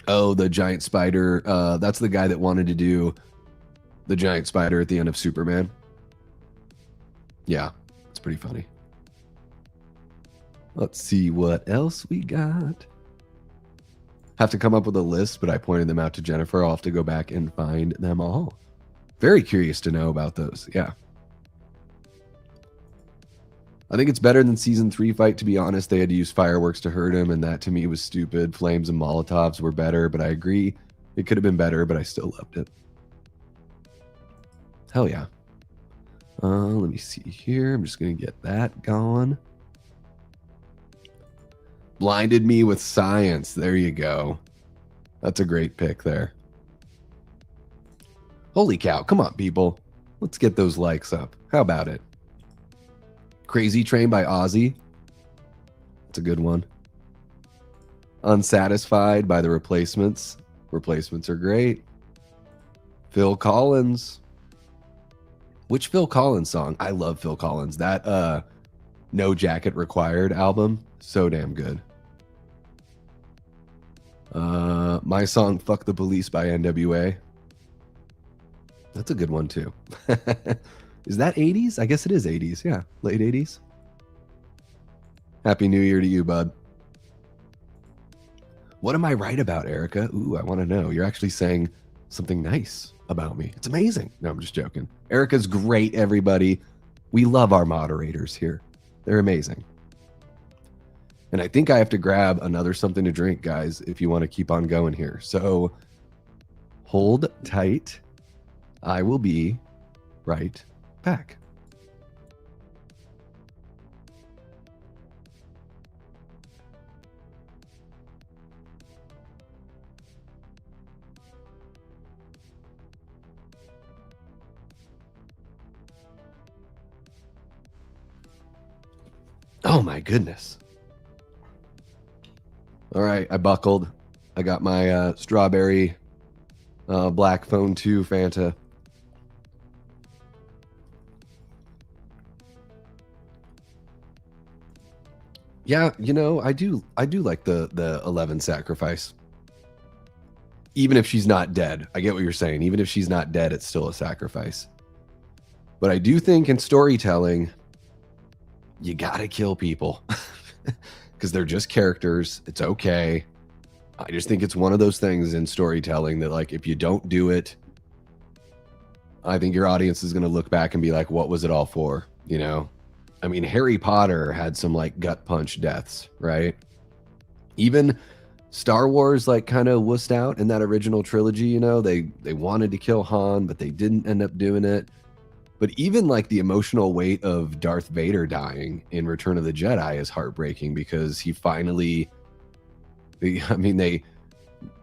Oh, the giant spider. That's the guy that wanted to do the giant spider at the end of Superman. Yeah, it's pretty funny. Let's see what else we got. Have to come up with a list, but I pointed them out to Jennifer. I'll have to go back and find them all. Very curious to know about those. Yeah. I think it's better than season 3 fight, to be honest. They had to use fireworks to hurt him, and that to me was stupid. Flames and Molotovs were better, but I agree. It could have been better, but I still loved it. Hell yeah. Let me see here. I'm just going to get that going. Blinded me with science. There you go. That's a great pick there. Holy cow. Come on, people. Let's get those likes up. How about it? Crazy Train by Ozzy. That's a good one. Unsatisfied by The Replacements. Replacements are great. Phil Collins. Which Phil Collins song? I love Phil Collins. That No Jacket Required album, so damn good. My song Fuck the Police by NWA. That's a good one too. Is that 80s? I guess it is 80s. Yeah, late 80s. Happy New Year to you, bud. What am I right about, Erica? Ooh, I want to know. You're actually saying something nice about me. It's amazing. No, I'm just joking. Erica's great, everybody. We love our moderators here. They're amazing. And I think I have to grab another something to drink, guys, if you want to keep on going here. So hold tight. I will be right back. Oh my goodness. All right, I buckled. I got my strawberry black phone 2 Fanta. Yeah, you know, I do like the 11 sacrifice. Even if she's not dead. I get what you're saying. Even if she's not dead, it's still a sacrifice. But I do think in storytelling, you gotta kill people. Because they're just characters. It's okay. I just think it's one of those things in storytelling that, like, if you don't do it, I think your audience is going to look back and be like, what was it all for? You know? I mean, Harry Potter had some, like, gut punch deaths, right? Even Star Wars, like, kind of wussed out in that original trilogy, you know? They wanted to kill Han, but they didn't end up doing it. But even like the emotional weight of Darth Vader dying in Return of the Jedi is heartbreaking because he finally, I mean, they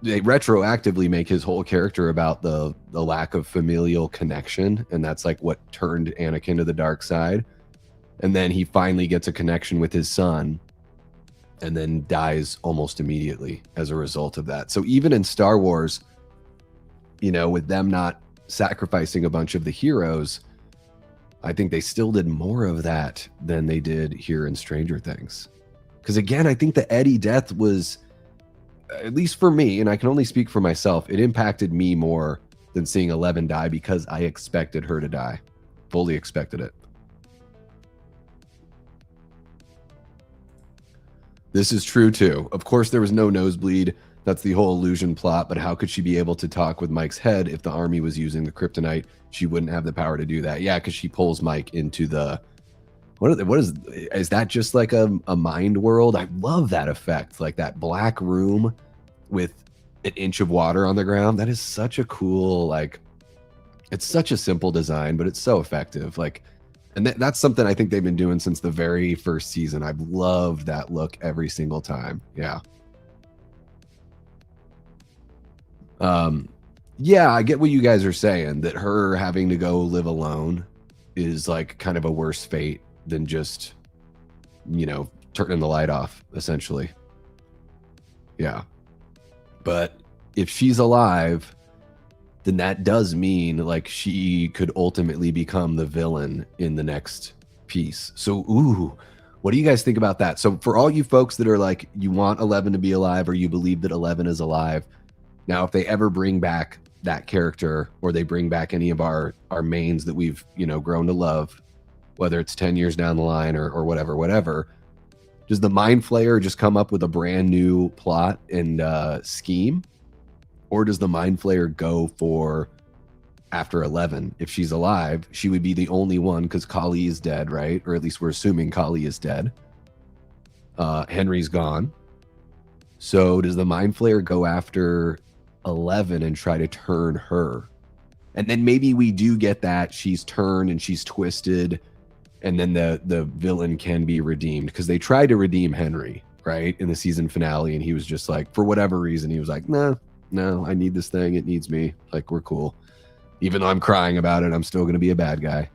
retroactively make his whole character about the lack of familial connection. And that's like what turned Anakin to the dark side. And then he finally gets a connection with his son and then dies almost immediately as a result of that. So even in Star Wars, you know, with them not sacrificing a bunch of the heroes, I think they still did more of that than they did here in Stranger Things. Because again, I think the Eddie death was, at least for me, and I can only speak for myself, it impacted me more than seeing 11 die because I expected her to die. Fully expected it. This is true too. Of course, there was no nosebleed. That's the whole illusion plot, but how could she be able to talk with Mike's head if the army was using the kryptonite? She wouldn't have the power to do that. Yeah, because she pulls Mike into the... What is that just like a mind world? I love that effect. Like that black room with an inch of water on the ground. That is such a cool, like... It's such a simple design, but it's so effective. Like, and that's something I think they've been doing since the very first season. I've loved that look every single time. Yeah. Yeah, I get what you guys are saying, that her having to go live alone is like kind of a worse fate than just, you know, turning the light off, essentially. Yeah. But if she's alive, then that does mean like she could ultimately become the villain in the next piece. So, ooh, what do you guys think about that? So for all you folks that are like, you want 11 to be alive or you believe that 11 is alive, now if they ever bring back that character or they bring back any of our mains that we've, you know, grown to love, whether it's 10 years down the line or whatever, does the Mind Flayer just come up with a brand new plot and scheme? Or does the Mind Flayer go for after 11? If she's alive, she would be the only one because Kali is dead, right? Or at least we're assuming Kali is dead. Henry's gone. So does the Mind Flayer go after 11 and try to turn her? And then maybe we do get that she's turned and she's twisted and then the villain can be redeemed because they tried to redeem Henry, right, in the season finale, and he was just like, for whatever reason, he was like, no, I need this thing, it needs me, like, we're cool. Even though I'm crying about it, I'm still going to be a bad guy.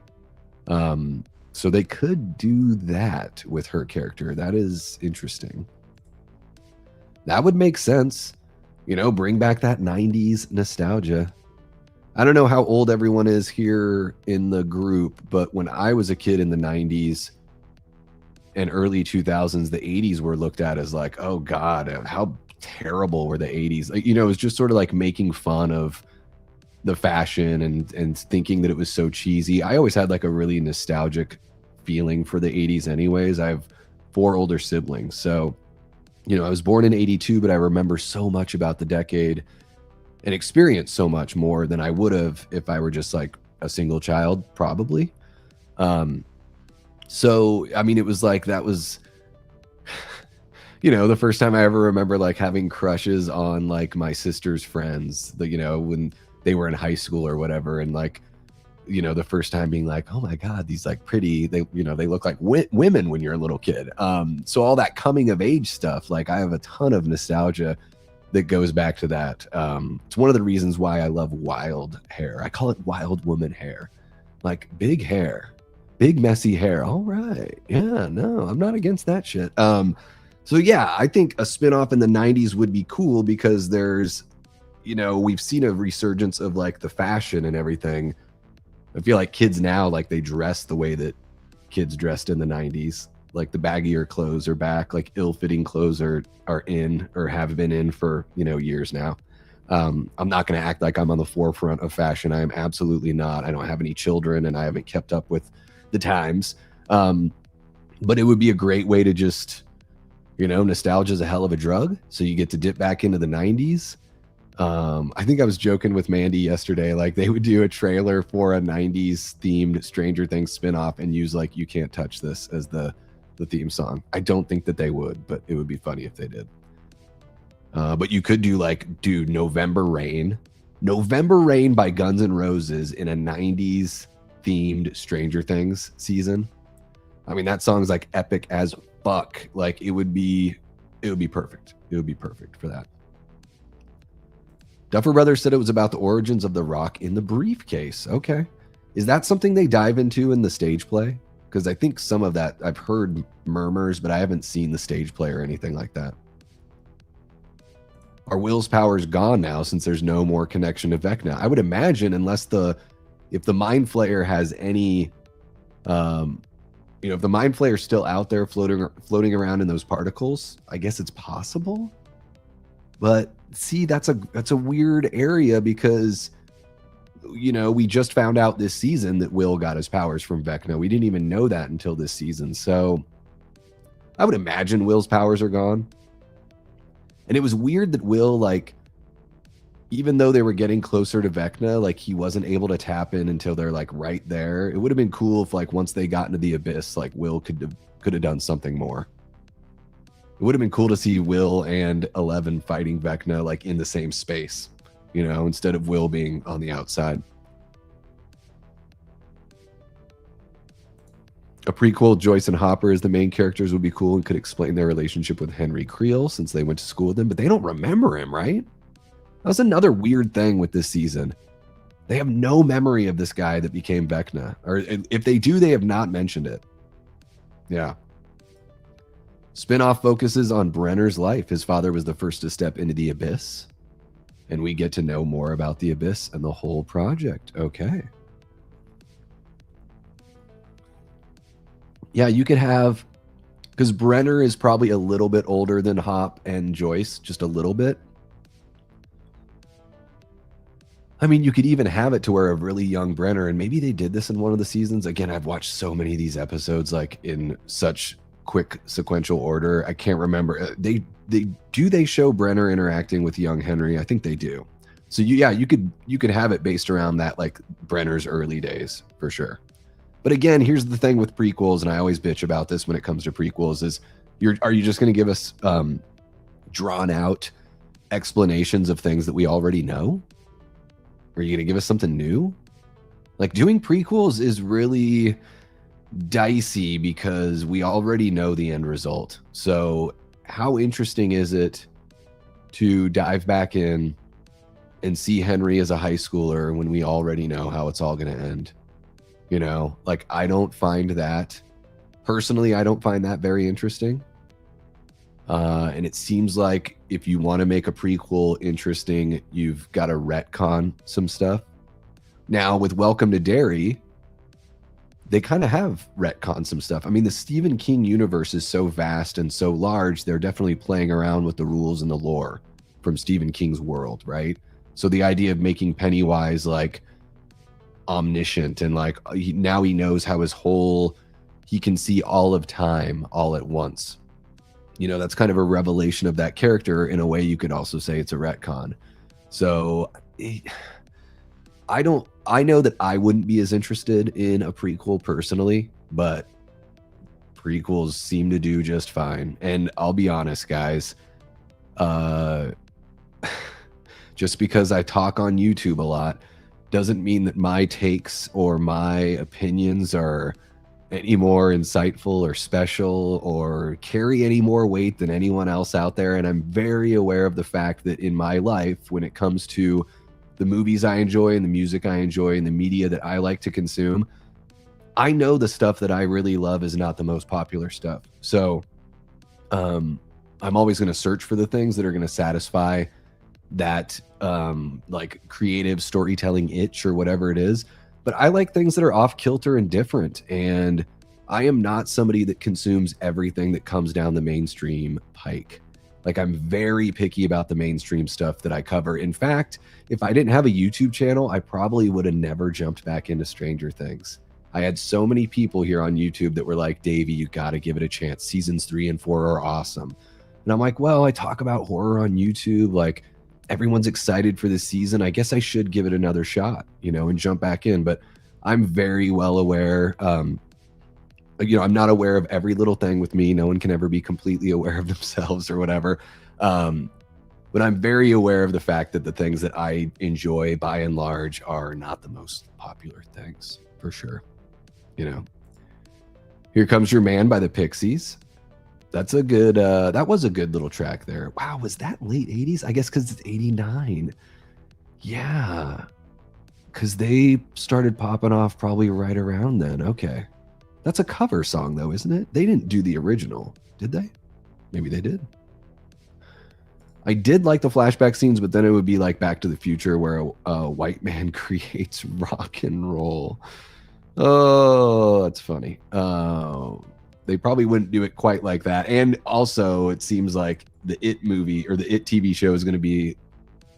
So they could do that with her character. That is interesting. That would make sense. You know, bring back that 90s nostalgia. I don't know how old everyone is here in the group, but when I was a kid in the 90s and early 2000s, the 80s were looked at as like, oh God, how terrible were the 80s? Like, you know, it was just sort of like making fun of the fashion and thinking that it was so cheesy. I always had like a really nostalgic feeling for the 80s anyways. I have 4 older siblings. So, you know, I was born in 82, but I remember so much about the decade and experienced so much more than I would have if I were just like a single child, probably. So, I mean, it was like, that was, you know, the first time I ever remember like having crushes on like my sister's friends, you know, when they were in high school or whatever. And like, you know, the first time being like, oh my God, these like pretty, they, you know, they look like women when you're a little kid. So all that coming of age stuff, like I have a ton of nostalgia that goes back to that. It's one of the reasons why I love wild hair. I call it wild woman hair, like big hair, big messy hair. All right. Yeah, no, I'm not against that shit. So yeah, I think a spinoff in the 90s would be cool because there's, you know, we've seen a resurgence of like the fashion and everything. I feel like kids now, like they dress the way that kids dressed in the 90s. Like the baggier clothes are back, like ill-fitting clothes are in or have been in for, you know, years now. I'm not going to act like I'm on the forefront of fashion. I am absolutely not. I don't have any children and I haven't kept up with the times. But it would be a great way to just, you know, nostalgia is a hell of a drug. So you get to dip back into the 90s. I think I was joking with Mandy yesterday, like they would do a trailer for a 90s themed Stranger Things spinoff and use like You Can't Touch This as the theme song. I don't think that they would, but it would be funny if they did. But you could do like, dude, November Rain by Guns N' Roses in a 90s themed Stranger Things season. I mean, that song's like epic as fuck. Like it would be perfect. It would be perfect for that. Duffer Brothers said it was about the origins of the rock in the briefcase. Okay. Is that something they dive into in the stage play? Because I think some of that, I've heard murmurs, but I haven't seen the stage play or anything like that. Are Will's powers gone now since there's no more connection to Vecna? I would imagine, unless if the Mind Flayer has any, you know, if the Mind Flayer's still out there floating around in those particles, I guess it's possible. But see, that's a weird area because, you know, we just found out this season that Will got his powers from Vecna. We didn't even know that until this season. So I would imagine Will's powers are gone. And it was weird that Will, like, even though they were getting closer to Vecna, like he wasn't able to tap in until they're like right there. It would have been cool if like once they got into the abyss, like Will could have done something more. It would have been cool to see Will and Eleven fighting Vecna like in the same space, you know, instead of Will being on the outside. A prequel, Joyce and Hopper as the main characters would be cool and could explain their relationship with Henry Creel since they went to school with him, but they don't remember him, right? That was another weird thing with this season. They have no memory of this guy that became Vecna. Or if they do, they have not mentioned it. Yeah. Spinoff focuses on Brenner's life. His father was the first to step into the abyss. And we get to know more about the abyss and the whole project. Okay. Yeah, you could have, because Brenner is probably a little bit older than Hop and Joyce, just a little bit. I mean, you could even have it to where a really young Brenner, and maybe they did this in one of the seasons. Again, I've watched so many of these episodes like in such quick sequential order. I can't remember. They show Brenner interacting with young Henry? I think they do. So you could have it based around that, like Brenner's early days for sure. But again, here's the thing with prequels, and I always bitch about this when it comes to prequels, is are you just going to give us drawn out explanations of things that we already know? Are you going to give us something new? Like, doing prequels is really dicey because we already know the end result. So how interesting is it to dive back in and see Henry as a high schooler when we already know how it's all going to end? You know, like, I don't find that, personally, I don't find that very interesting. And it seems like if you want to make a prequel interesting, you've got to retcon some stuff. Now with Welcome to Derry, they kind of have retconned some stuff. I mean, the Stephen King universe is so vast and so large, they're definitely playing around with the rules and the lore from Stephen King's world, right? So the idea of making Pennywise like omniscient and like now he knows how he can see all of time all at once. You know, that's kind of a revelation of that character. In a way, you could also say it's a retcon. So I know that I wouldn't be as interested in a prequel personally, but prequels seem to do just fine. And I'll be honest, guys, just because I talk on YouTube a lot doesn't mean that my takes or my opinions are any more insightful or special or carry any more weight than anyone else out there. And I'm very aware of the fact that in my life, when it comes to the movies I enjoy and the music I enjoy and the media that I like to consume, I know the stuff that I really love is not the most popular stuff. So I'm always going to search for the things that are going to satisfy that like creative storytelling itch or whatever it is. But I like things that are off kilter and different. And I am not somebody that consumes everything that comes down the mainstream pike. Like, I'm very picky about the mainstream stuff that I cover. In fact, if I didn't have a YouTube channel, I probably would have never jumped back into Stranger Things. I had so many people here on YouTube that were like, Davey, you got to give it a chance. Seasons 3 and 4 are awesome. And I'm like, well, I talk about horror on YouTube. Like, everyone's excited for this season. I guess I should give it another shot, you know, and jump back in. But I'm very well aware. You know, I'm not aware of every little thing with me. No one can ever be completely aware of themselves or whatever. But I'm very aware of the fact that the things that I enjoy by and large are not the most popular things, for sure. You know, Here Comes Your Man by the Pixies. That's a good, that was a good little track there. Wow, was that late 80s? I guess because it's 89. Yeah, because they started popping off probably right around then. Okay. That's a cover song, though, isn't it? They didn't do the original, did they? Maybe they did. I did like the flashback scenes, but then it would be like Back to the Future where a white man creates rock and roll. Oh, that's funny. They probably wouldn't do it quite like that. And also, it seems like the It movie or the It TV show is going to be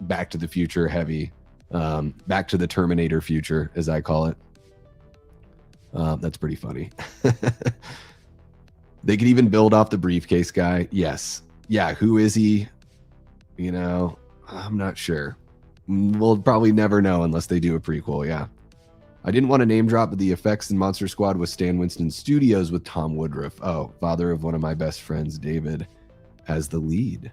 Back to the Future heavy. Back to the Terminator future, as I call it. That's pretty funny. They could even build off the briefcase guy. Yes. Yeah, who is he? You know, I'm not sure. We'll probably never know unless they do a prequel, yeah. I didn't want to name drop, but the effects in Monster Squad was Stan Winston Studios with Tom Woodruff. Oh, father of one of my best friends, David, as the lead.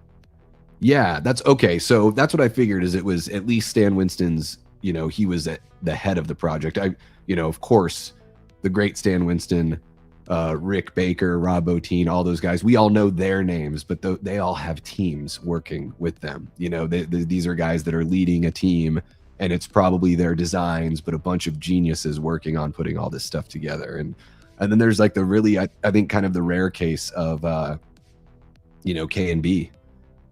Yeah, that's okay. So that's what I figured, is it was at least Stan Winston's, you know, he was at the head of the project. You know, of course, the great Stan Winston, Rick Baker, Rob Bottin, all those guys, we all know their names, but they all have teams working with them. You know, these are guys that are leading a team, and it's probably their designs, but a bunch of geniuses working on putting all this stuff together. And then there's like the really, I think kind of the rare case of, you know, K&B,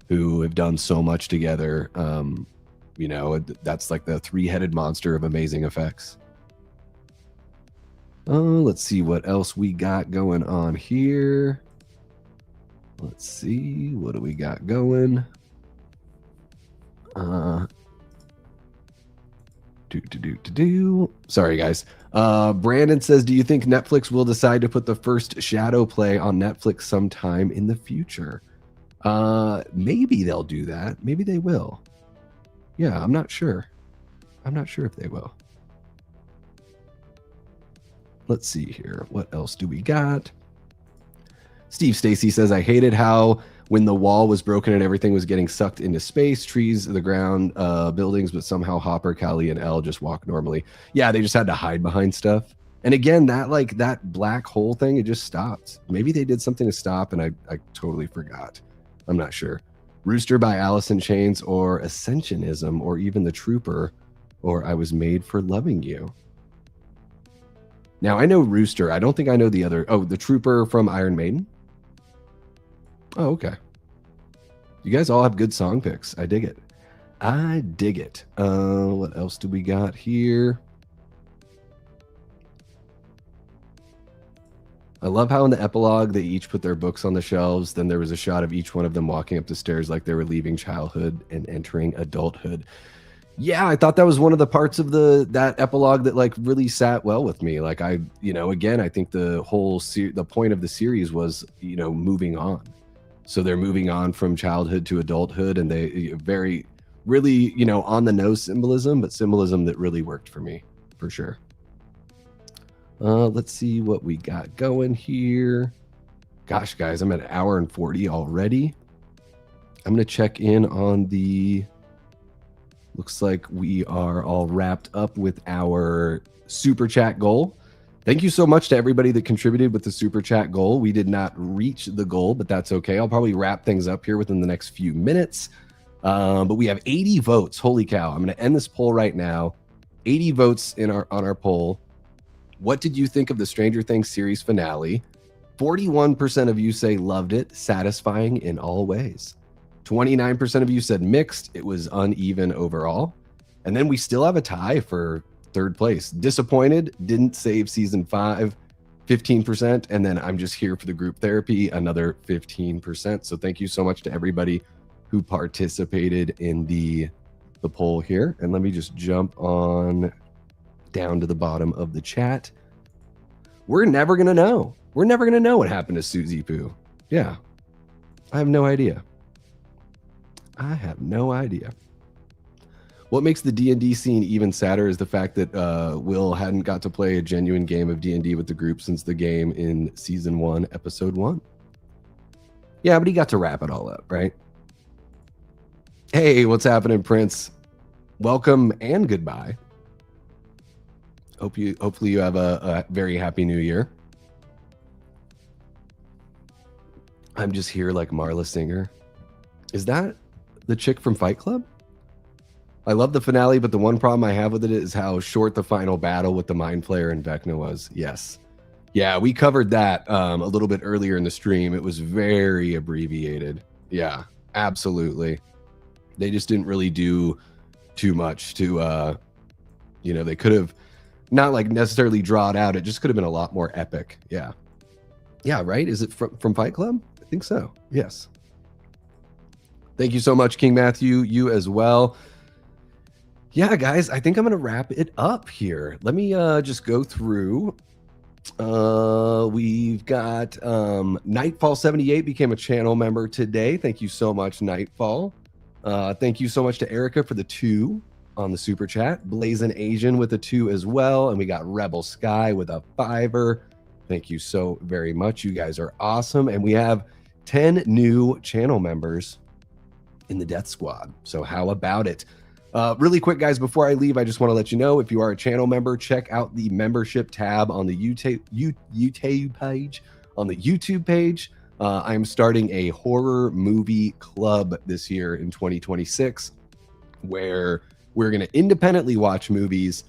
who have done so much together. You know, that's like the three-headed monster of amazing effects. Let's see what else we got going on here. Let's see, what do we got going? Sorry, guys. Brandon says, do you think Netflix will decide to put the first Shadow play on Netflix sometime in the future? Maybe they'll do that. Maybe they will. Yeah, I'm not sure. I'm not sure if they will. Let's see here. What else do we got? Steve Stacy says, I hated how when the wall was broken and everything was getting sucked into space, trees, the ground, buildings, but somehow Hopper, Callie, and Elle just walk normally. Yeah, they just had to hide behind stuff. And again, that black hole thing, it just stopped. Maybe they did something to stop and I totally forgot. I'm not sure. Rooster by Alice in Chains, or Ascensionism, or even The Trooper, or I Was Made for Loving You. Now, I know Rooster. I don't think I know the other. Oh, The Trooper from Iron Maiden? Oh, okay. You guys all have good song picks. I dig it. I dig it. What else do we got here? I love how in the epilogue they each put their books on the shelves. Then there was a shot of each one of them walking up the stairs like they were leaving childhood and entering adulthood. Yeah, I thought that was one of the parts of that epilogue that like really sat well with me. Like again, I think the whole the point of the series was, moving on. So they're moving on from childhood to adulthood, and they very really, on the nose symbolism, but symbolism that really worked for me, for sure. Let's see what we got going here. Gosh, guys, I'm at an hour and 40 already. I'm going to check in on looks like we are all wrapped up with our super chat goal. Thank you so much to everybody that contributed with the super chat goal. We did not reach the goal, but that's okay. I'll probably wrap things up here within the next few minutes. But we have 80 votes. Holy cow. I'm going to end this poll right now. 80 votes on our poll. What did you think of the Stranger Things series finale? 41% of you say loved it, satisfying in all ways. 29% of you said mixed, it was uneven overall. And then we still have a tie for third place. Disappointed, didn't save season 5, 15%. And then I'm just here for the group therapy, another 15%. So thank you so much to everybody who participated in the poll here. And let me just jump on down to the bottom of the chat. We're never going to know. We're never going to know what happened to Susie Poo. Yeah. I have no idea. What makes the D&D scene even sadder is the fact that Will hadn't got to play a genuine game of D&D with the group since the game in season 1, episode 1. Yeah, but he got to wrap it all up, right? Hey, what's happening, Prince? Welcome and goodbye. Hopefully you have a very happy new year. I'm just here like Marla Singer. Is that the chick from Fight Club? I love the finale, but the one problem I have with it is how short the final battle with the Mind Flayer and Vecna was. Yes. Yeah, we covered that a little bit earlier in the stream. It was very abbreviated. Yeah, absolutely. They just didn't really do too much to, they could have not like necessarily draw it out. It just could have been a lot more epic. Yeah. Yeah, right? Is it from Fight Club? I think so. Yes. Thank you so much, King Matthew. You as well. Yeah, guys, I think I'm going to wrap it up here. Let me just go through. We've got Nightfall78 became a channel member today. Thank you so much, Nightfall. Thank you so much to Erica for the 2 on the super chat. Blazing Asian with a 2 as well. And we got Rebel Sky with a 5. Thank you so very much. You guys are awesome. And we have 10 new channel members in the Death Squad. So how about it? Really quick, guys, before I leave, I just want to let you know, if you are a channel member, check out the membership tab on the YouTube page. On the YouTube page, I'm starting a horror movie club this year in 2026, where we're going to independently watch movies,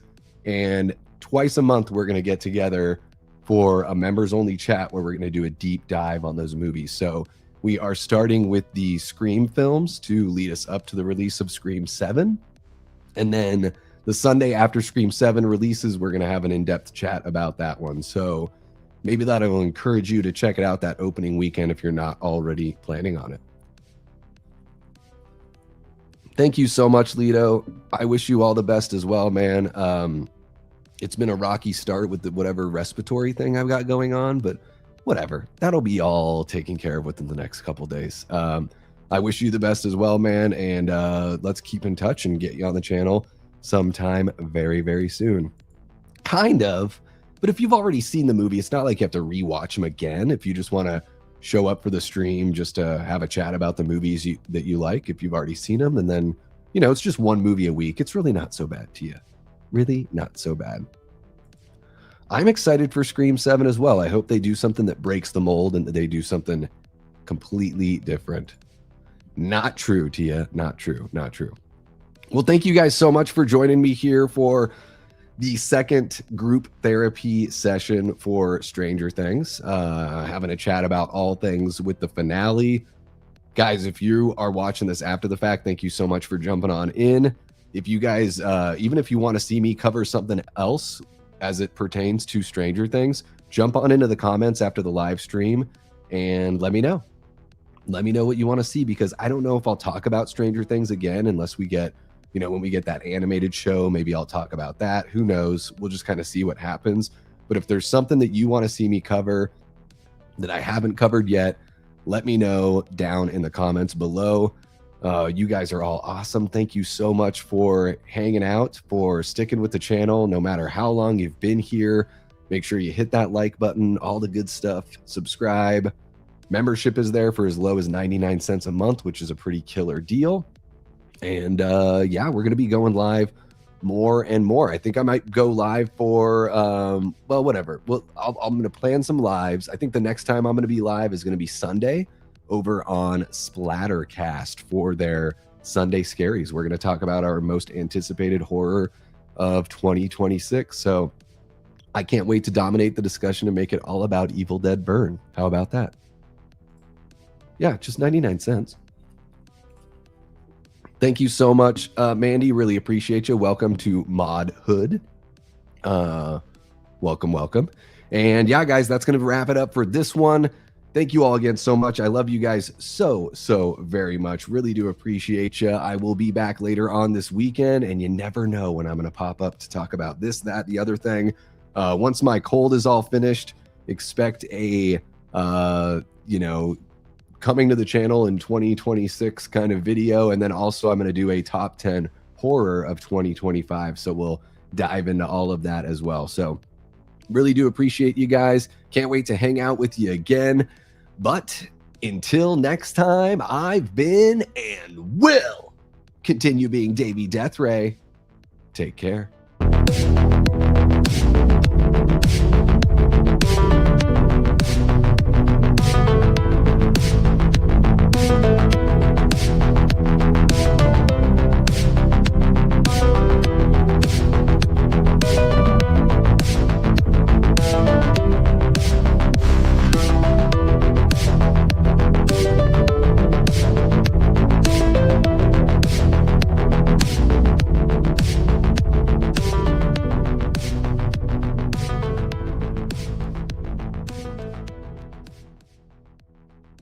and twice a month we're going to get together for a members-only chat where we're going to do a deep dive on those movies. So we are starting with the Scream films to lead us up to the release of Scream 7. And then the Sunday after Scream 7 releases, we're going to have an in-depth chat about that one. So maybe that will encourage you to check it out that opening weekend if you're not already planning on it. Thank you so much, Lido. I wish you all the best as well, man. It's been a rocky start with whatever respiratory thing I've got going on, but whatever. That'll be all taken care of within the next couple days. I wish you the best as well, man. And let's keep in touch and get you on the channel sometime very, very soon. Kind of. But if you've already seen the movie, it's not like you have to rewatch them again. If you just want to show up for the stream just to have a chat about the movies that you like, if you've already seen them, and then, it's just one movie a week. It's really not so bad to you. Really not so bad. I'm excited for Scream 7 as well. I hope they do something that breaks the mold and that they do something completely different. Not true, Tia. Not true. Not true. Well, thank you guys so much for joining me here for the second group therapy session for Stranger Things. Having a chat about all things with the finale. Guys, if you are watching this after the fact, thank you so much for jumping on in. If you guys, even if you want to see me cover something else as it pertains to Stranger Things, jump on into the comments after the live stream and let me know. Let me know what you want to see, because I don't know if I'll talk about Stranger Things again unless we get, you know, when we get that animated show, maybe I'll talk about that. Who knows? We'll just kind of see what happens. But if there's something that you want to see me cover that I haven't covered yet, let me know down in the comments below. You guys are all awesome. Thank you so much for hanging out, for sticking with the channel, no matter how long you've been here. Make sure you hit that like button, all the good stuff, subscribe. Membership is there for as low as 99 cents a month, which is a pretty killer deal. And yeah, we're going to be going live more and more. I think I might go live for, well, whatever. Well, I'm going to plan some lives. I think the next time I'm going to be live is going to be Sunday over on Splattercast for their Sunday Scaries. We're going to talk about our most anticipated horror of 2026. So I can't wait to dominate the discussion and make it all about Evil Dead Burn. How about that? Yeah, just 99 cents. Thank you so much, Mandy. Really appreciate you. Welcome to Mod Hood. Welcome. And yeah, guys, that's going to wrap it up for this one. Thank you all again so much. I love you guys so very much. Really do appreciate you. I will be back later on this weekend, and you never know when I'm going to pop up to talk about this, that, the other thing. Once my cold is all finished, expect a, you know, coming to the channel in 2026 kind of video. And then also I'm going to do a top 10 horror of 2025. So we'll dive into all of that as well. So really do appreciate you guys. Can't wait to hang out with you again. But until next time, I've been and will continue being Davey Deathray. Take care.